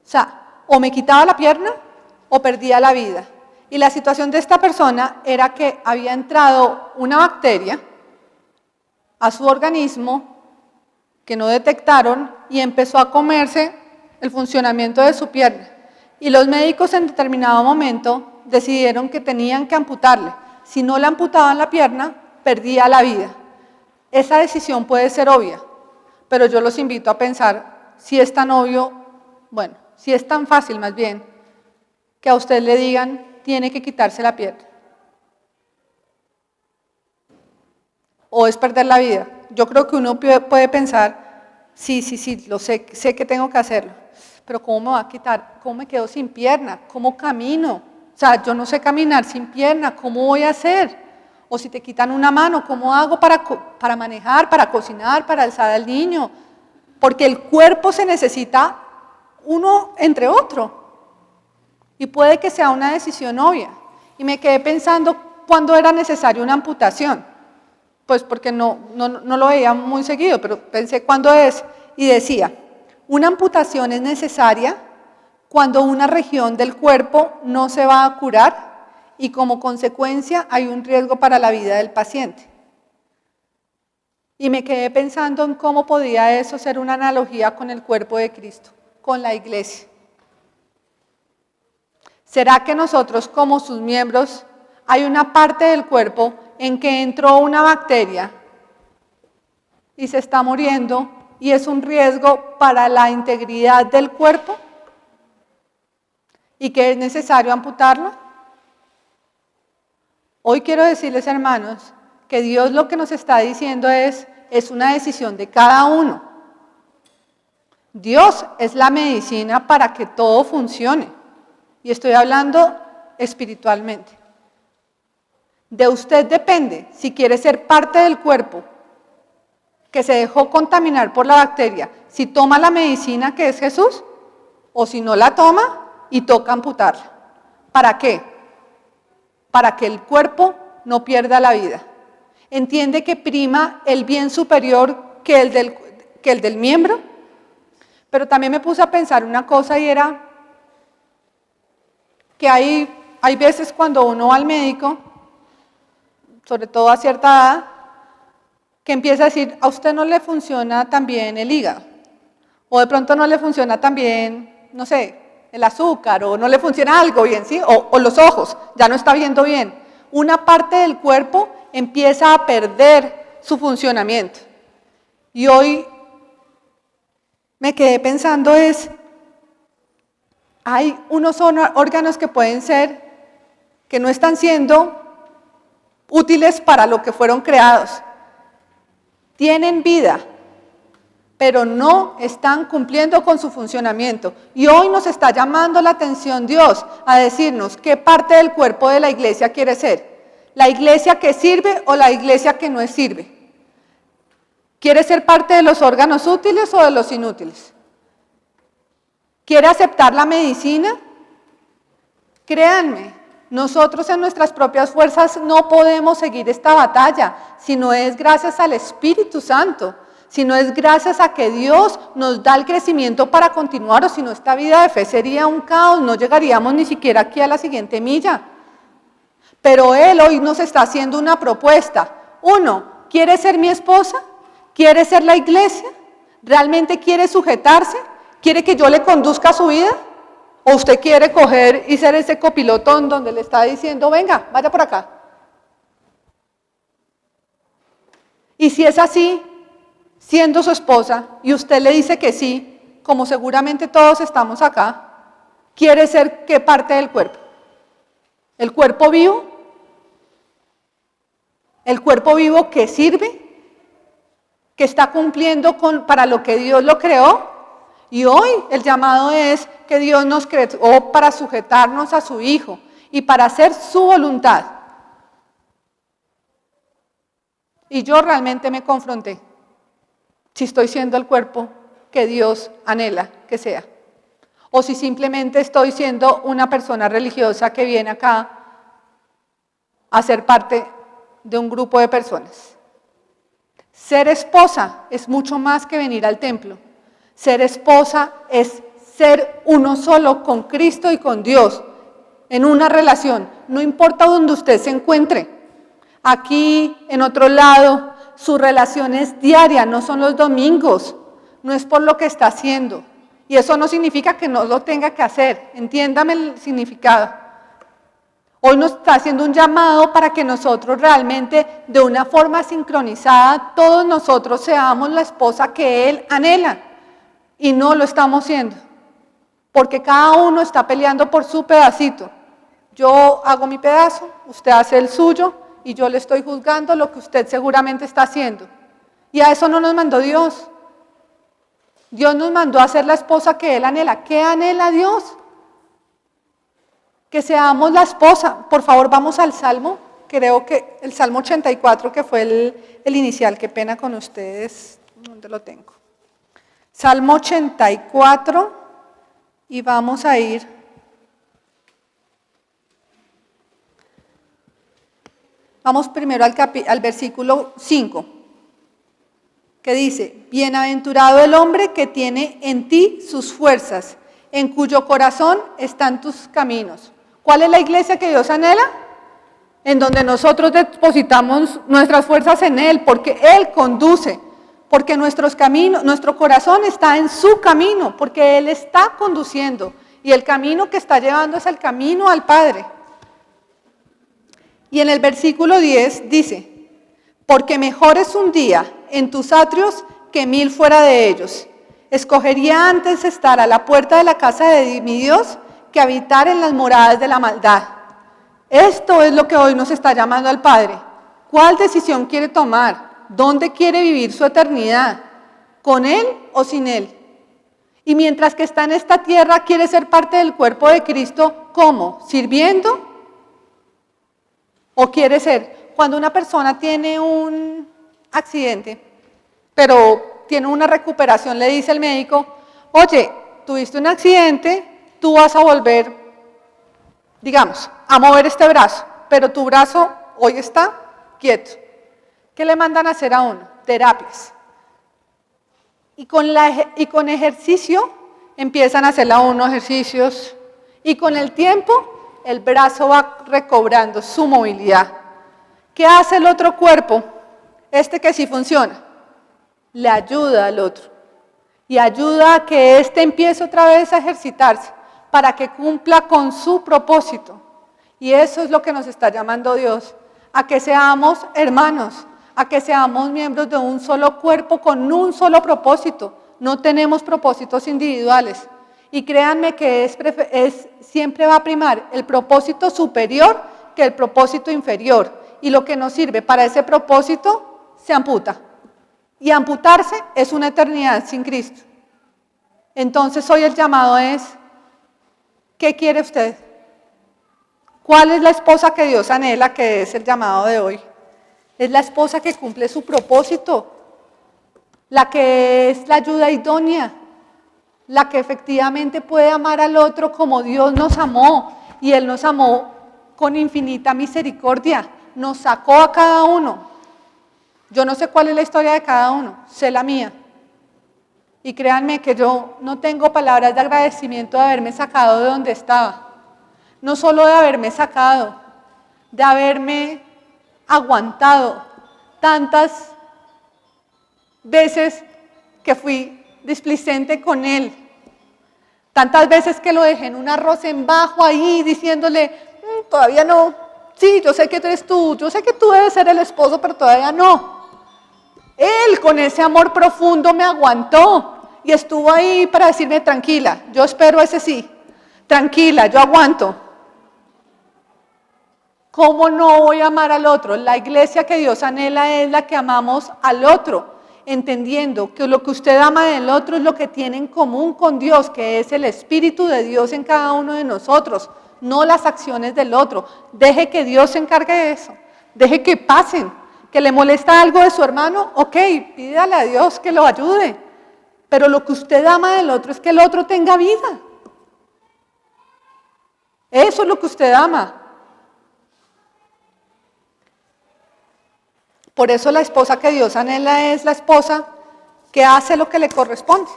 O sea, o me quitaba la pierna o perdía la vida. Y la situación de esta persona era que había entrado una bacteria a su organismo que no detectaron y empezó a comerse el funcionamiento de su pierna. Y los médicos en determinado momento decidieron que tenían que amputarle. Si no le amputaban la pierna, perdía la vida. Esa decisión puede ser obvia, pero yo los invito a pensar si es tan obvio, bueno, si es tan fácil más bien, que a usted le digan, tiene que quitarse la pierna. O es perder la vida. Yo creo que uno puede pensar, sí, lo sé que tengo que hacerlo, pero ¿cómo me va a quitar? ¿Cómo me quedo sin pierna? ¿Cómo camino? O sea, yo no sé caminar sin pierna, ¿cómo voy a hacer? O si te quitan una mano, ¿cómo hago para manejar, para cocinar, para alzar al niño? Porque el cuerpo se necesita uno entre otro. Y puede que sea una decisión obvia. Y me quedé pensando cuándo era necesaria una amputación. Pues porque no lo veía muy seguido, pero pensé cuándo es. Y decía, una amputación es necesaria cuando una región del cuerpo no se va a curar y como consecuencia hay un riesgo para la vida del paciente. Y me quedé pensando en cómo podía eso ser una analogía con el cuerpo de Cristo, con la iglesia. ¿Será que nosotros como sus miembros hay una parte del cuerpo en que entró una bacteria y se está muriendo y es un riesgo para la integridad del cuerpo y que es necesario amputarlo? Hoy quiero decirles, hermanos, que Dios lo que nos está diciendo es una decisión de cada uno. Dios es la medicina para que todo funcione. Y estoy hablando espiritualmente. De usted depende si quiere ser parte del cuerpo que se dejó contaminar por la bacteria, si toma la medicina que es Jesús, o si no la toma y toca amputarla. ¿Para qué? Para que el cuerpo no pierda la vida. ¿Entiende que prima el bien superior que el del miembro? Pero también me puse a pensar una cosa y era que hay veces cuando uno va al médico, sobre todo a cierta edad, que empieza a decir, a usted no le funciona tan bien el hígado, o de pronto no le funciona tan bien, no sé, el azúcar, o no le funciona algo bien, ¿sí? O los ojos, ya no está viendo bien. Una parte del cuerpo empieza a perder su funcionamiento. Y hoy me quedé pensando hay unos órganos que pueden ser, que no están siendo útiles para lo que fueron creados. Tienen vida, pero no están cumpliendo con su funcionamiento. Y hoy nos está llamando la atención Dios a decirnos qué parte del cuerpo de la iglesia quiere ser. ¿La iglesia que sirve o la iglesia que no sirve? ¿Quiere ser parte de los órganos útiles o de los inútiles? ¿Quiere aceptar la medicina? Créanme, nosotros en nuestras propias fuerzas no podemos seguir esta batalla, sino es gracias al Espíritu Santo. sino es gracias a que Dios nos da el crecimiento para continuar, o si no, esta vida de fe sería un caos, no llegaríamos ni siquiera aquí a la siguiente milla. Pero Él hoy nos está haciendo una propuesta. Uno, ¿quiere ser mi esposa? ¿Quiere ser la iglesia? ¿Realmente quiere sujetarse? ¿Quiere que yo le conduzca su vida? ¿O usted quiere coger y ser ese copiloto en donde le está diciendo, venga, vaya por acá? Y si es así, siendo su esposa, y usted le dice que sí, como seguramente todos estamos acá, ¿quiere ser qué parte del cuerpo? ¿El cuerpo vivo? ¿El cuerpo vivo que sirve? ¿Que está cumpliendo para lo que Dios lo creó? Y hoy el llamado es que Dios nos creó para sujetarnos a su Hijo y para hacer su voluntad. Y yo realmente me confronté si estoy siendo el cuerpo que Dios anhela que sea, o si simplemente estoy siendo una persona religiosa que viene acá a ser parte de un grupo de personas. Ser esposa es mucho más que venir al templo. Ser esposa es ser uno solo con Cristo y con Dios, en una relación, no importa donde usted se encuentre. Aquí, en otro lado, su relación es diaria, no son los domingos, no es por lo que está haciendo. Y eso no significa que no lo tenga que hacer, entiéndame el significado. Hoy nos está haciendo un llamado para que nosotros realmente, de una forma sincronizada, todos nosotros seamos la esposa que Él anhela. Y no lo estamos siendo, porque cada uno está peleando por su pedacito. Yo hago mi pedazo, usted hace el suyo, y yo le estoy juzgando lo que usted seguramente está haciendo. Y a eso no nos mandó Dios. Dios nos mandó a ser la esposa que Él anhela. ¿Qué anhela Dios? Que seamos la esposa. Por favor, vamos al Salmo. Creo que el Salmo 84, que fue el inicial. Qué pena con ustedes. ¿Dónde lo tengo? Salmo 84, y vamos a ir Vamos primero al versículo 5, que dice, bienaventurado el hombre que tiene en ti sus fuerzas, en cuyo corazón están tus caminos. ¿Cuál es la iglesia que Dios anhela? En donde nosotros depositamos nuestras fuerzas en Él, porque Él conduce, porque nuestro corazón está en su camino, porque Él está conduciendo, y el camino que está llevando es el camino al Padre. Y en el versículo 10 dice, porque mejor es un día en tus atrios que 1000 fuera de ellos. Escogería antes estar a la puerta de la casa de mi Dios que habitar en las moradas de la maldad. Esto es lo que hoy nos está llamando al Padre. ¿Cuál decisión quiere tomar? ¿Dónde quiere vivir su eternidad? ¿Con Él o sin Él? Y mientras que está en esta tierra, quiere ser parte del cuerpo de Cristo, ¿cómo? ¿Sirviendo? ¿O quiere ser? Cuando una persona tiene un accidente, pero tiene una recuperación, le dice el médico, oye, tuviste un accidente, tú vas a volver, digamos, a mover este brazo, pero tu brazo hoy está quieto. ¿Qué le mandan a hacer a uno? Terapias. Y con ejercicio empiezan a hacerle a uno ejercicios, y con el tiempo el brazo va recobrando su movilidad. ¿Qué hace el otro cuerpo? Este que sí funciona. Le ayuda al otro. Y ayuda a que éste empiece otra vez a ejercitarse para que cumpla con su propósito. Y eso es lo que nos está llamando Dios. A que seamos hermanos, a que seamos miembros de un solo cuerpo con un solo propósito. No tenemos propósitos individuales. Y créanme que siempre va a primar el propósito superior que el propósito inferior. Y lo que nos sirve para ese propósito se amputa. Y amputarse es una eternidad sin Cristo. Entonces hoy el llamado es, ¿qué quiere usted? ¿Cuál es la esposa que Dios anhela, que es el llamado de hoy? Es la esposa que cumple su propósito, la que es la ayuda idónea, la que efectivamente puede amar al otro como Dios nos amó, y Él nos amó con infinita misericordia, nos sacó a cada uno. Yo no sé cuál es la historia de cada uno, sé la mía. Y créanme que yo no tengo palabras de agradecimiento de haberme sacado de donde estaba. No solo de haberme sacado, de haberme aguantado tantas veces que fui displicente con él. Tantas veces que lo dejé en un arroz en bajo ahí diciéndole, todavía no, sí, yo sé que tú eres tú, yo sé que tú debes ser el esposo, pero todavía no. Él con ese amor profundo me aguantó y estuvo ahí para decirme, tranquila, yo espero ese sí, tranquila, yo aguanto. ¿Cómo no voy a amar al otro? La iglesia que Dios anhela es la que amamos al otro, entendiendo que lo que usted ama del otro es lo que tiene en común con Dios, que es el Espíritu de Dios en cada uno de nosotros, no las acciones del otro. Deje que Dios se encargue de eso, deje que pasen. ¿Que le molesta algo de su hermano? Ok, pídale a Dios que lo ayude. Pero lo que usted ama del otro es que el otro tenga vida. Eso es lo que usted ama. Por eso la esposa que Dios anhela es la esposa que hace lo que le corresponde.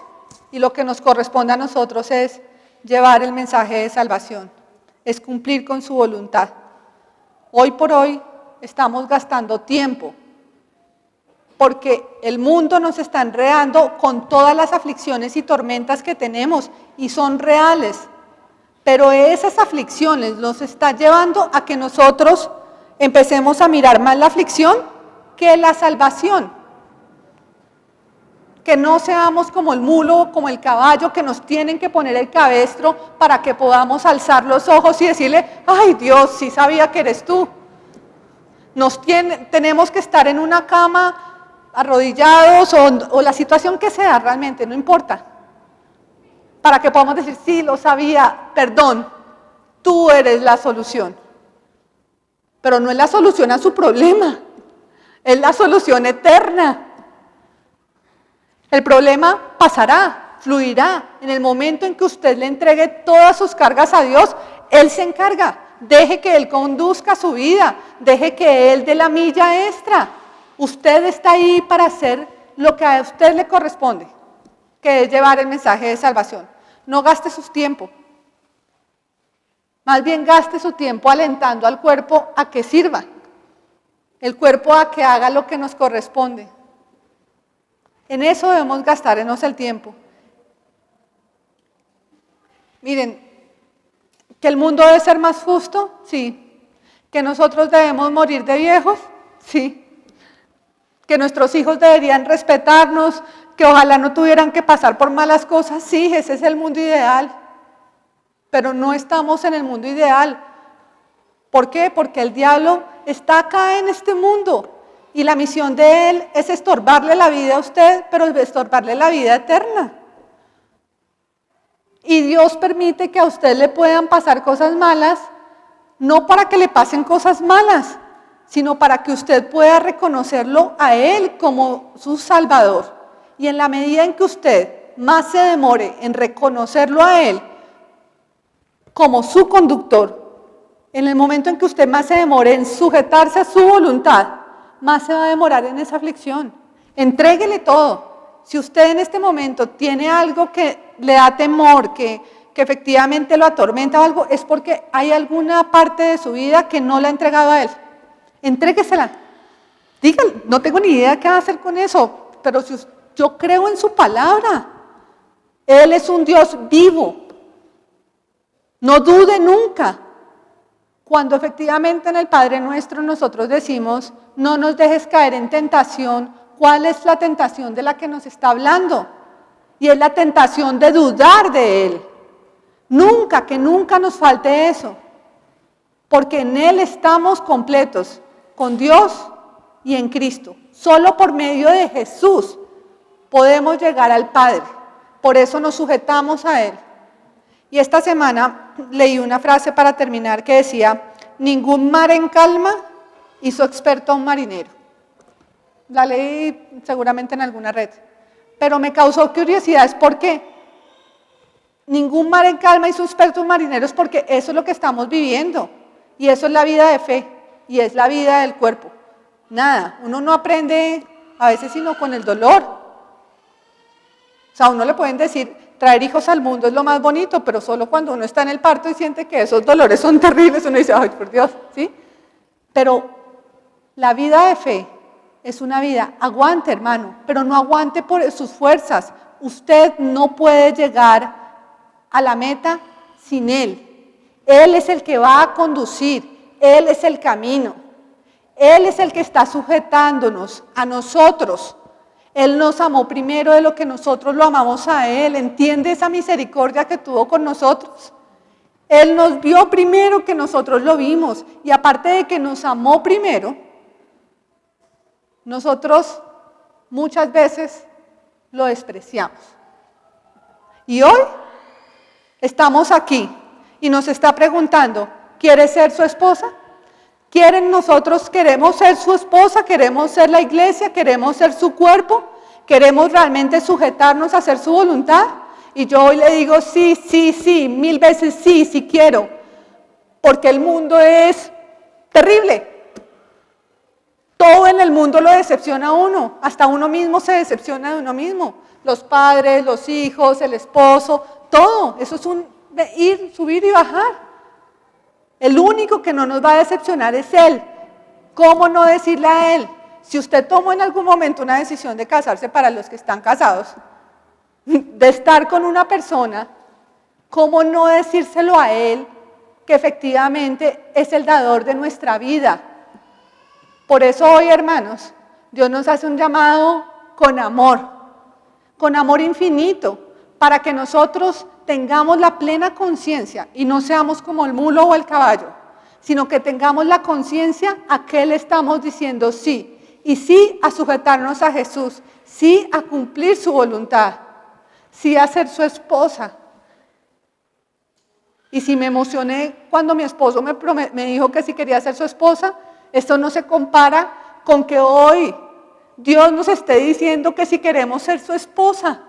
Y lo que nos corresponde a nosotros es llevar el mensaje de salvación, es cumplir con su voluntad. Hoy por hoy estamos gastando tiempo porque el mundo nos está enredando con todas las aflicciones y tormentas que tenemos y son reales, pero esas aflicciones nos están llevando a que nosotros empecemos a mirar más la aflicción que la salvación. Que no seamos como el mulo, como el caballo, que nos tienen que poner el cabestro para que podamos alzar los ojos y decirle, ay Dios, sí sabía que eres tú. Tenemos que estar en una cama arrodillados o la situación que sea realmente, no importa. Para que podamos decir, sí, lo sabía, perdón, tú eres la solución. Pero no es la solución a su problema, es la solución eterna. El problema pasará, fluirá. En el momento en que usted le entregue todas sus cargas a Dios, Él se encarga. Deje que Él conduzca su vida, deje que Él dé la milla extra. Usted está ahí para hacer lo que a usted le corresponde, que es llevar el mensaje de salvación. No gaste su tiempo. Más bien gaste su tiempo alentando al cuerpo a que sirva. El cuerpo a que haga lo que nos corresponde. En eso debemos gastarnos el tiempo. Miren, ¿que el mundo debe ser más justo? Sí. ¿Que nosotros debemos morir de viejos? Sí. ¿Que nuestros hijos deberían respetarnos? ¿Que ojalá no tuvieran que pasar por malas cosas? Sí, ese es el mundo ideal. Pero no estamos en el mundo ideal. ¿Por qué? Porque el diablo está acá en este mundo. Y la misión de él es estorbarle la vida a usted, pero estorbarle la vida eterna. Y Dios permite que a usted le puedan pasar cosas malas, no para que le pasen cosas malas, sino para que usted pueda reconocerlo a Él como su Salvador. Y en la medida en que usted más se demore en reconocerlo a Él como su conductor, en el momento en que usted más se demore en sujetarse a su voluntad, más se va a demorar en esa aflicción. Entréguele todo. Si usted en este momento tiene algo que le da temor, que efectivamente lo atormenta o algo, es porque hay alguna parte de su vida que no la ha entregado a Él. Entréguesela. Dígale, no tengo ni idea qué va a hacer con eso, pero si yo creo en su palabra. Él es un Dios vivo. No dude nunca. Cuando efectivamente en el Padre Nuestro nosotros decimos, no nos dejes caer en tentación, ¿cuál es la tentación de la que nos está hablando? Y es la tentación de dudar de Él. Nunca, que nunca nos falte eso, porque en Él estamos completos, con Dios y en Cristo. Solo por medio de Jesús podemos llegar al Padre, por eso nos sujetamos a Él. Y esta semana leí una frase para terminar que decía, ningún mar en calma hizo experto a un marinero. La leí seguramente en alguna red, pero me causó curiosidad, es por qué. Ningún mar en calma hizo experto a un marinero, es porque eso es lo que estamos viviendo, y eso es la vida de fe, y es la vida del cuerpo. Nada, uno no aprende a veces sino con el dolor. O sea, a uno le pueden decir, traer hijos al mundo es lo más bonito, pero solo cuando uno está en el parto y siente que esos dolores son terribles, uno dice, ay, por Dios, ¿sí? Pero la vida de fe es una vida, aguante hermano, pero no aguante por sus fuerzas. Usted no puede llegar a la meta sin Él. Él es el que va a conducir, Él es el camino. Él es el que está sujetándonos a nosotros. Él nos amó primero de lo que nosotros lo amamos a Él. ¿Entiende esa misericordia que tuvo con nosotros? Él nos vio primero que nosotros lo vimos. Y aparte de que nos amó primero, nosotros muchas veces lo despreciamos. Y hoy estamos aquí y nos está preguntando, ¿quiere ser su esposa? Queremos ser su esposa, queremos ser la iglesia, queremos ser su cuerpo, queremos realmente sujetarnos a hacer su voluntad. Y yo hoy le digo sí, sí, sí, 1000 veces sí, sí quiero, porque el mundo es terrible. Todo en el mundo lo decepciona a uno, hasta uno mismo se decepciona de uno mismo. Los padres, los hijos, el esposo, todo, eso es un ir, subir y bajar. El único que no nos va a decepcionar es Él. ¿Cómo no decirle a Él? Si usted tomó en algún momento una decisión de casarse, para los que están casados, de estar con una persona, ¿cómo no decírselo a Él que efectivamente es el dador de nuestra vida? Por eso hoy, hermanos, Dios nos hace un llamado con amor infinito, para que nosotros tengamos la plena conciencia y no seamos como el mulo o el caballo, sino que tengamos la conciencia a qué le estamos diciendo sí, y sí a sujetarnos a Jesús, sí a cumplir su voluntad, sí a ser su esposa. Y si me emocioné cuando mi esposo me dijo que si quería ser su esposa, esto no se compara con que hoy Dios nos esté diciendo que si queremos ser su esposa,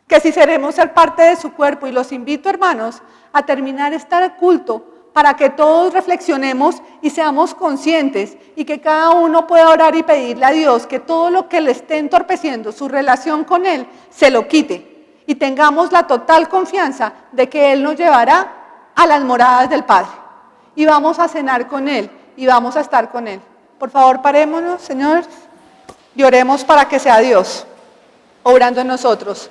que si queremos ser parte de su cuerpo. Y los invito, hermanos, a terminar este culto para que todos reflexionemos y seamos conscientes y que cada uno pueda orar y pedirle a Dios que todo lo que le esté entorpeciendo su relación con Él se lo quite y tengamos la total confianza de que Él nos llevará a las moradas del Padre y vamos a cenar con Él y vamos a estar con Él. Por favor, parémonos, Señor, y oremos para que sea Dios obrando en nosotros.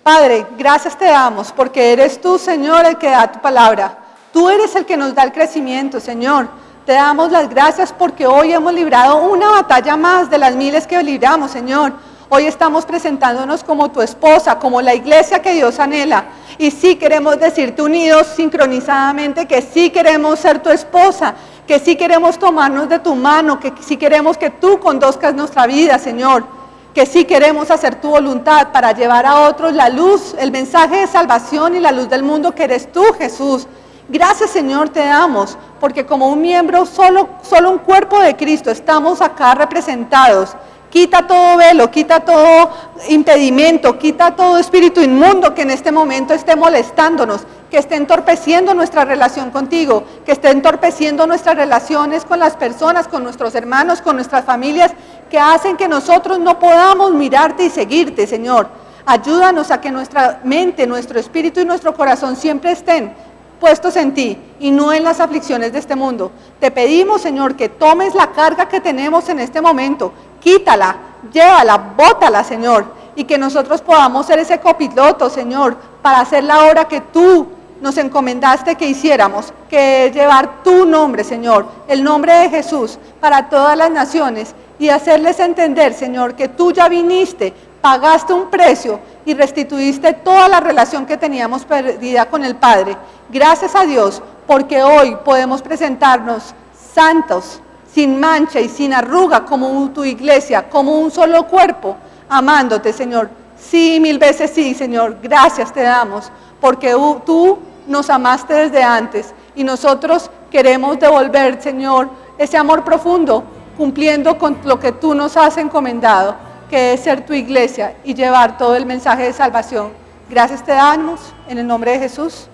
Padre, gracias te damos porque eres tú, Señor, el que da tu palabra. Tú eres el que nos da el crecimiento, Señor. Te damos las gracias porque hoy hemos librado una batalla más de las miles que libramos, Señor. Hoy estamos presentándonos como tu esposa, como la iglesia que Dios anhela. Y sí queremos decirte unidos, sincronizadamente, que sí queremos ser tu esposa, que sí queremos tomarnos de tu mano, que sí queremos que tú conduzcas nuestra vida, Señor. Que sí queremos hacer tu voluntad para llevar a otros la luz, el mensaje de salvación y la luz del mundo que eres tú, Jesús. Gracias, Señor, te damos, porque como un miembro, solo un cuerpo de Cristo, estamos acá representados. Quita todo velo, quita todo impedimento, quita todo espíritu inmundo que en este momento esté molestándonos, que esté entorpeciendo nuestra relación contigo, que esté entorpeciendo nuestras relaciones con las personas, con nuestros hermanos, con nuestras familias, que hacen que nosotros no podamos mirarte y seguirte, Señor. Ayúdanos a que nuestra mente, nuestro espíritu y nuestro corazón siempre estén puestos en ti y no en las aflicciones de este mundo. Te pedimos, Señor, que tomes la carga que tenemos en este momento, quítala, llévala, bótala, Señor, y que nosotros podamos ser ese copiloto, Señor, para hacer la obra que tú nos encomendaste que hiciéramos, que es llevar tu nombre, Señor, el nombre de Jesús, para todas las naciones, y hacerles entender, Señor, que tú ya viniste, pagaste un precio y restituiste toda la relación que teníamos perdida con el Padre. Gracias a Dios, porque hoy podemos presentarnos santos, sin mancha y sin arruga, como tu iglesia, como un solo cuerpo, amándote, Señor. Sí, 1000 veces sí, Señor. Gracias te damos, porque tú nos amaste desde antes y nosotros queremos devolver, Señor, ese amor profundo, cumpliendo con lo que tú nos has encomendado, que es ser tu iglesia y llevar todo el mensaje de salvación. Gracias te damos, en el nombre de Jesús.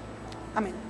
Amén.